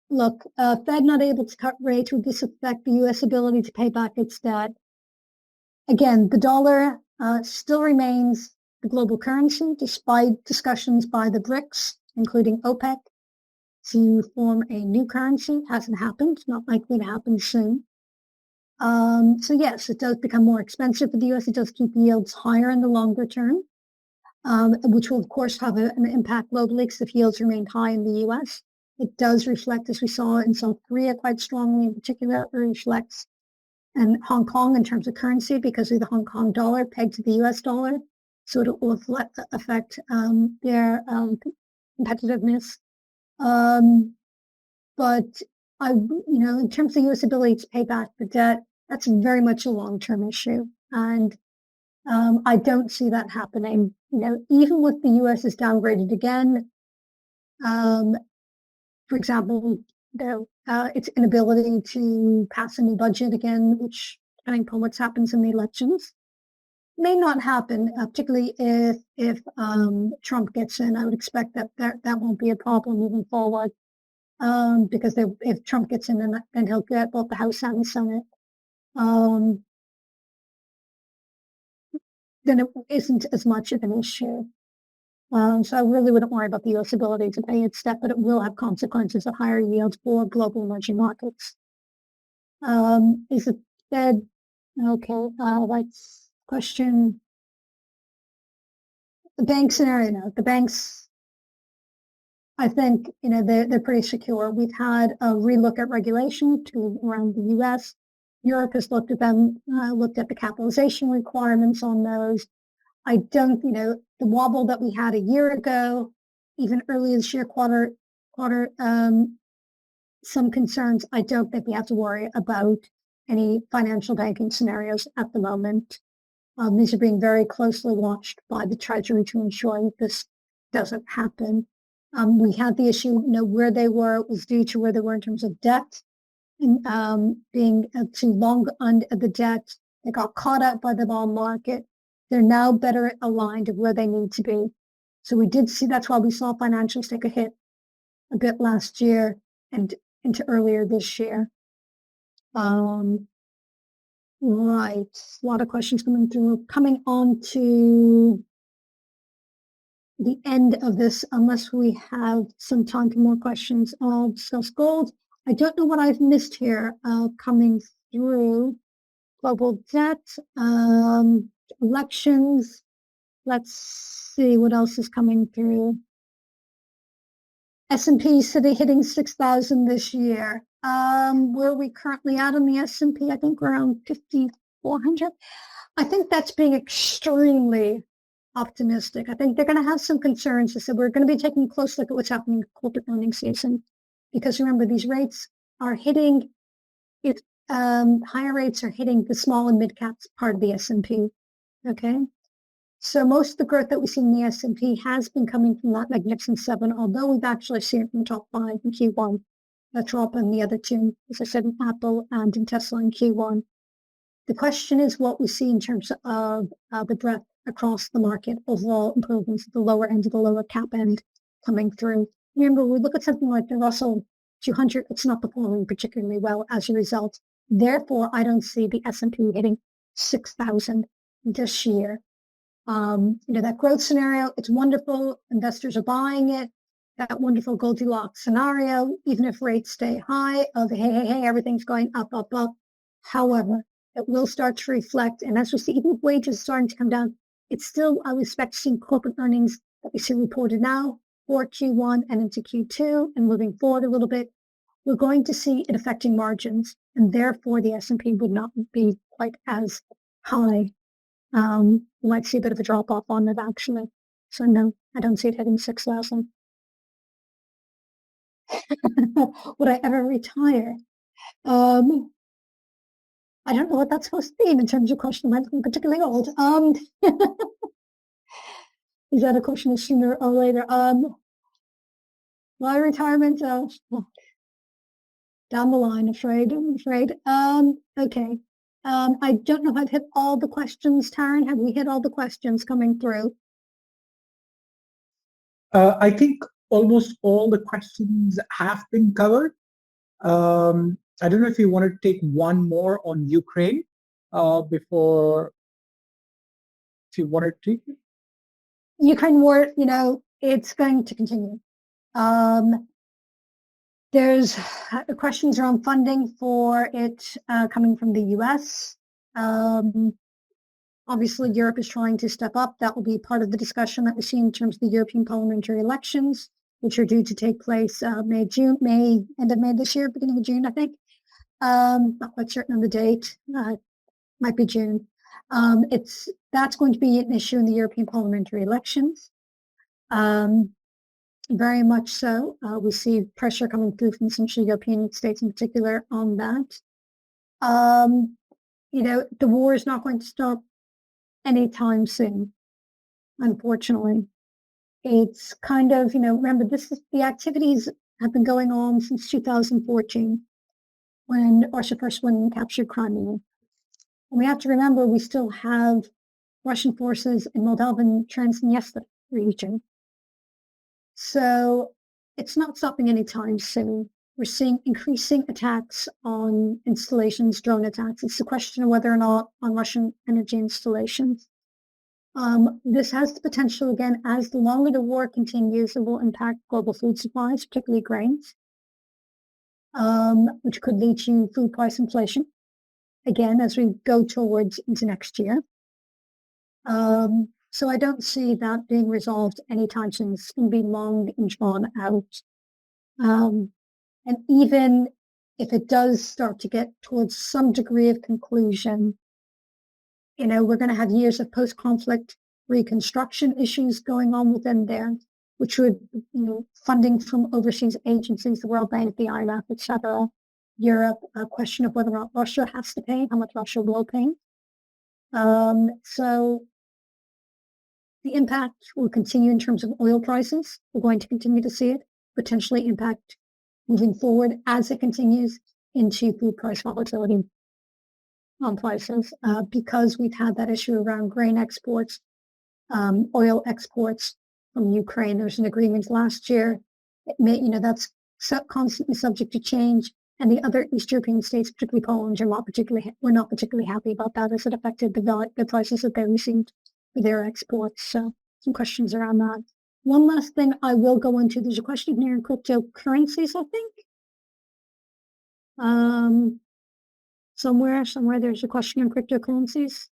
Look, Fed not able to cut rates. Would this affect the U.S. ability to pay back its debt? Again, the dollar still remains the global currency, despite discussions by the BRICS, including OPEC, to form a new currency. Hasn't happened, not likely to happen soon. So yes, it does become more expensive for the US. It does keep yields higher in the longer term, which will of course have an impact globally because if yields remain high in the US, it does reflect, as we saw in South Korea quite strongly in particular, it reflects in Hong Kong in terms of currency because of the Hong Kong dollar pegged to the US dollar. So it will affect their competitiveness. But in terms of the U.S. ability to pay back the debt, that's very much a long-term issue. And I don't see that happening. Even with the U.S. is downgraded again, for example, its inability to pass a new budget again, which, depending upon what happens in the elections, may not happen, particularly if Trump gets in. I would expect that won't be a problem moving forward, because if Trump gets in, then he'll get both the House and the Senate. Then it isn't as much of an issue. So I really wouldn't worry about the U.S. ability to pay its debt, but it will have consequences of higher yields for global emerging markets. Is it Fed? Okay, that's question. The bank scenario, no. The banks, I think, they're pretty secure. We've had a relook at regulation around the U.S. Europe has looked at them, looked at the capitalization requirements on those. I don't, the wobble that we had a year ago, even earlier this year, quarter, some concerns. I don't think we have to worry about any financial banking scenarios at the moment. These are being very closely watched by the Treasury to ensure that this doesn't happen. We had the issue, where they were, it was due to where they were in terms of debt, and being too long under the debt. They got caught up by the bond market. They're now better aligned to where they need to be. So we did see, that's why we saw financials take a hit a bit last year and into earlier this year. Right, a lot of questions coming through. Coming on to the end of this, unless we have some time for more questions, I'll discuss gold. I don't know what I've missed here coming through. Global debt, elections. Let's see what else is coming through. S&P City hitting 6,000 this year. Where are we currently at on the S&P? I think we're around 5,400. I think that's being extremely optimistic. I think they're going to have some concerns. They said we're going to be taking a close look at what's happening in corporate earnings season, because remember, these rates are hitting it. Higher rates are hitting the small and mid caps part of the S&P. Okay. So most of the growth that we see in the S&P has been coming from that Magnificent Seven, although we've actually seen it from the top 5 in Q1. A drop in the other two, as I said, in Apple and in Tesla in Q1. The question is what we see in terms of the breadth across the market, overall improvements at the lower end of the lower cap end coming through. remember, we look at something like the Russell 200, it's not performing particularly well as a result. Therefore, I don't see the S&P hitting 6,000 this year. That growth scenario, it's wonderful. Investors are buying it. That wonderful Goldilocks scenario, even if rates stay high, of hey, everything's going up, up, up. However, it will start to reflect, and as we see, even if wages starting to come down, it's still, I would expect to see corporate earnings that we see reported now for Q1 and into Q2, and moving forward a little bit, we're going to see it affecting margins, and therefore the S&P would not be quite as high. We might see a bit of a drop off on it actually. So no, I don't see it hitting 6,000. Would I ever retire? I don't know what that's supposed to mean in terms of question. I'm particularly old. Is that a question of sooner or later? My retirement, down the line, I'm afraid. Okay. I don't know if I've hit all the questions, Taryn. Have we hit all the questions coming through? I think almost all the questions have been covered. I don't know if you want to take one more on Ukraine before, if you wanted to. Ukraine war, it's going to continue. There's questions around funding for it coming from the US. Obviously, Europe is trying to step up. That will be part of the discussion that we see in terms of the European parliamentary elections, which are due to take place end of May this year, beginning of June, I think. Not quite certain on the date. Might be June. That's going to be an issue in the European parliamentary elections. Very much so. We see pressure coming through from Central European states in particular on that. The war is not going to stop anytime soon, unfortunately. It's kind of, remember, the activities have been going on since 2014 when Russia first went and captured Crimea. And we have to remember we still have Russian forces in Moldovan Transnistria region. So it's not stopping anytime soon. We're seeing increasing attacks on installations, drone attacks. It's a question of whether or not on Russian energy installations. This has the potential, again, as the longer the war continues, it will impact global food supplies, particularly grains, which could lead to food price inflation, again, as we go towards into next year. So I don't see that being resolved anytime soon. It's going to be long and drawn out. And even if it does start to get towards some degree of conclusion, we're going to have years of post-conflict reconstruction issues going on within there, which would, funding from overseas agencies, the World Bank, the IMF, etc., Europe, a question of whether or not Russia has to pay, how much Russia will pay. So the impact will continue in terms of oil prices. We're going to continue to see it potentially impact moving forward as it continues into food price volatility on prices, because we've had that issue around grain exports, oil exports from Ukraine. There was an agreement last year. That's constantly subject to change. And the other East European states, particularly Poland, were not particularly happy about that as it affected the prices that they received for their exports. So some questions around that. One last thing I will go into, there's a question here in cryptocurrencies, I think. Somewhere there's a question in cryptocurrencies.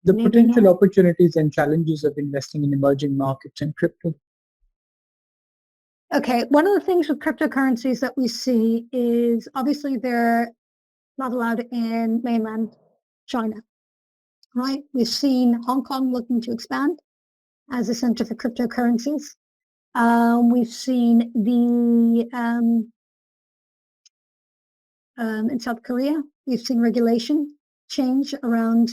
The potential opportunities and challenges of investing in emerging markets and crypto. Okay, one of the things with cryptocurrencies that we see is obviously they're not allowed in mainland China, right? We've seen Hong Kong looking to expand as a center for cryptocurrencies. We've seen in South Korea, we've seen regulation change around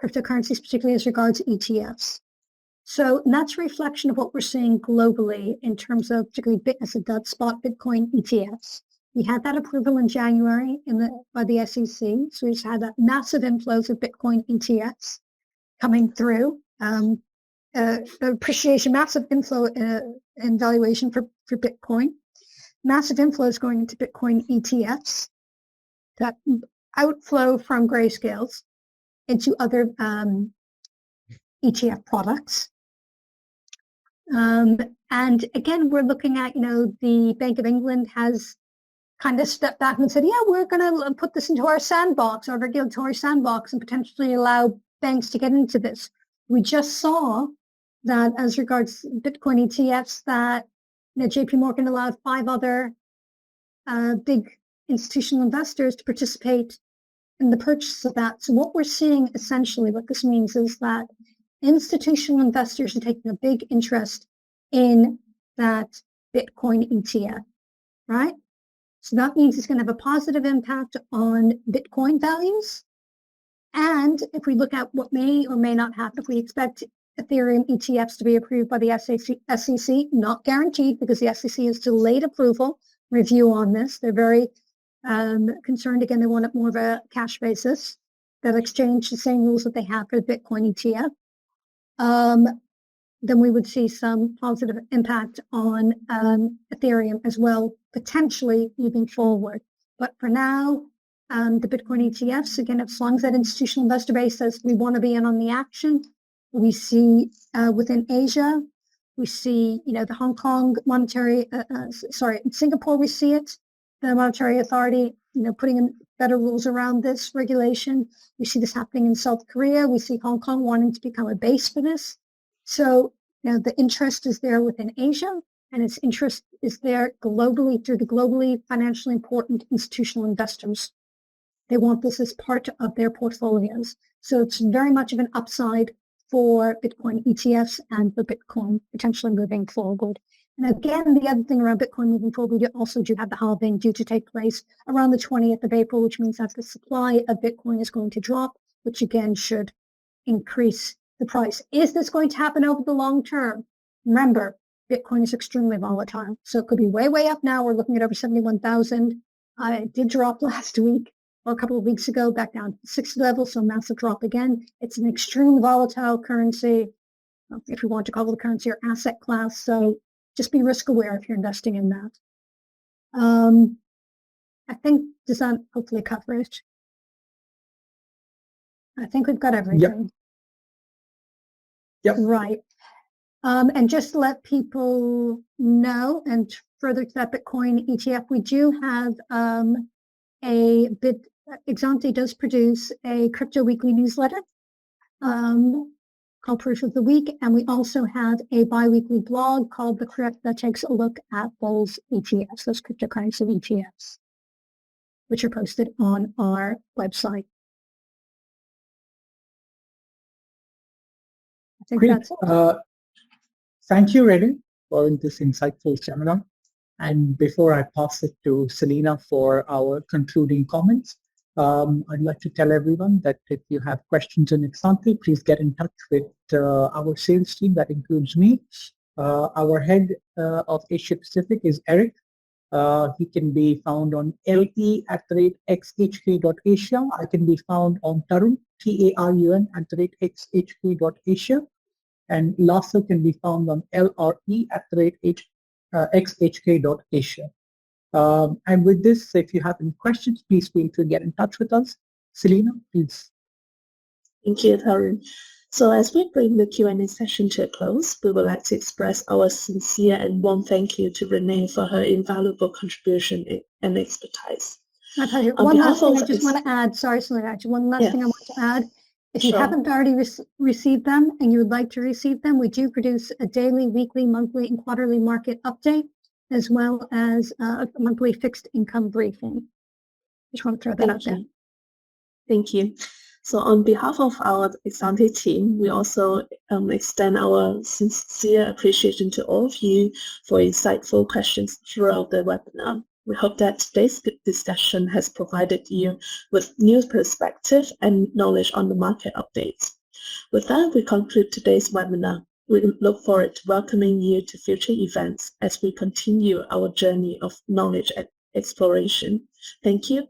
cryptocurrencies, particularly as regards ETFs. So that's a reflection of what we're seeing globally in terms of particularly spot Bitcoin ETFs. We had that approval in January by the SEC. So we've had that massive inflows of Bitcoin ETFs coming through. appreciation, massive inflow in valuation for Bitcoin. Massive inflows going into Bitcoin ETFs. That outflow from grayscales into other ETF products. And again, we're looking at, the Bank of England has kind of stepped back and said, yeah, we're going to put this into our sandbox, our regulatory sandbox, and potentially allow banks to get into this. We just saw that as regards Bitcoin ETFs that JP Morgan allowed 5 other big institutional investors to participate in the purchase of that. So what we're seeing essentially, what this means is that institutional investors are taking a big interest in that Bitcoin ETF, right? So that means it's going to have a positive impact on Bitcoin values. And if we look at what may or may not happen, if we expect Ethereum ETFs to be approved by the SEC, not guaranteed because the SEC has delayed approval review on this. They're very concerned. Again, they want it more of a cash basis. They'll exchange the same rules that they have for the Bitcoin ETF. Then we would see some positive impact on Ethereum as well, potentially moving forward. But for now, the Bitcoin ETFs, again, as long as that institutional investor base says we want to be in on the action, we see within Asia, we see, the Hong Kong monetary, in Singapore, we see it, the monetary authority, putting in better rules around this regulation. We see this happening in South Korea. We see Hong Kong wanting to become a base for this. So, the interest is there within Asia, and its interest is there globally through the globally financially important institutional investors. They want this as part of their portfolios. So it's very much of an upside for Bitcoin ETFs and for Bitcoin potentially moving forward. And again, the other thing around Bitcoin moving forward, we also do have the halving due to take place around the 20th of April, which means that the supply of Bitcoin is going to drop, which again should increase the price. Is this going to happen over the long term? Remember, Bitcoin is extremely volatile. So it could be way, way up now. We're looking at over 71,000. It did drop last week or a couple of weeks ago back down to the 60 level. So massive drop again. It's an extremely volatile currency, if we want to call it a currency or asset class. So just be risk aware if you're investing in that. I think, does that hopefully cover it? I think we've got everything. Yep. Right. And just to let people know, and further to that Bitcoin ETF, we do have EXANTE does produce a crypto weekly newsletter called Proof of the Week, and we also have a bi-weekly blog called The Correct that takes a look at those ETFs, those cryptocurrency ETFs, which are posted on our website. I think Great. that's it. Thank you, Redding, for this insightful seminar. And before I pass it to Selena for our concluding comments, I'd like to tell everyone that if you have questions on EXANTE, please get in touch with our sales team. That includes me. Our head of Asia Pacific is Eric. He can be found on le@xhk.asia. I can be found on Tarun, TARUN @xhk.asia. And Lassa can be found on LRE@xhk.asia. And with this, if you have any questions, please feel free to get in touch with us. Selena, please. Thank you, Tarun. So as we bring the Q&A session to a close, we would like to express our sincere and warm thank you to Renee for her invaluable contribution and expertise. My pleasure. One last thing I just want to add. Sorry, Selena. One last thing I want to add. If you haven't already received them and you would like to receive them, we do produce a daily, weekly, monthly, and quarterly market update, as well as a monthly fixed income briefing. Just want to throw that out there. Thank you. So on behalf of our EXANTE team, we also extend our sincere appreciation to all of you for insightful questions throughout the webinar. We hope that today's discussion has provided you with new perspective and knowledge on the market updates. With that, we conclude today's webinar. We look forward to welcoming you to future events as we continue our journey of knowledge and exploration. Thank you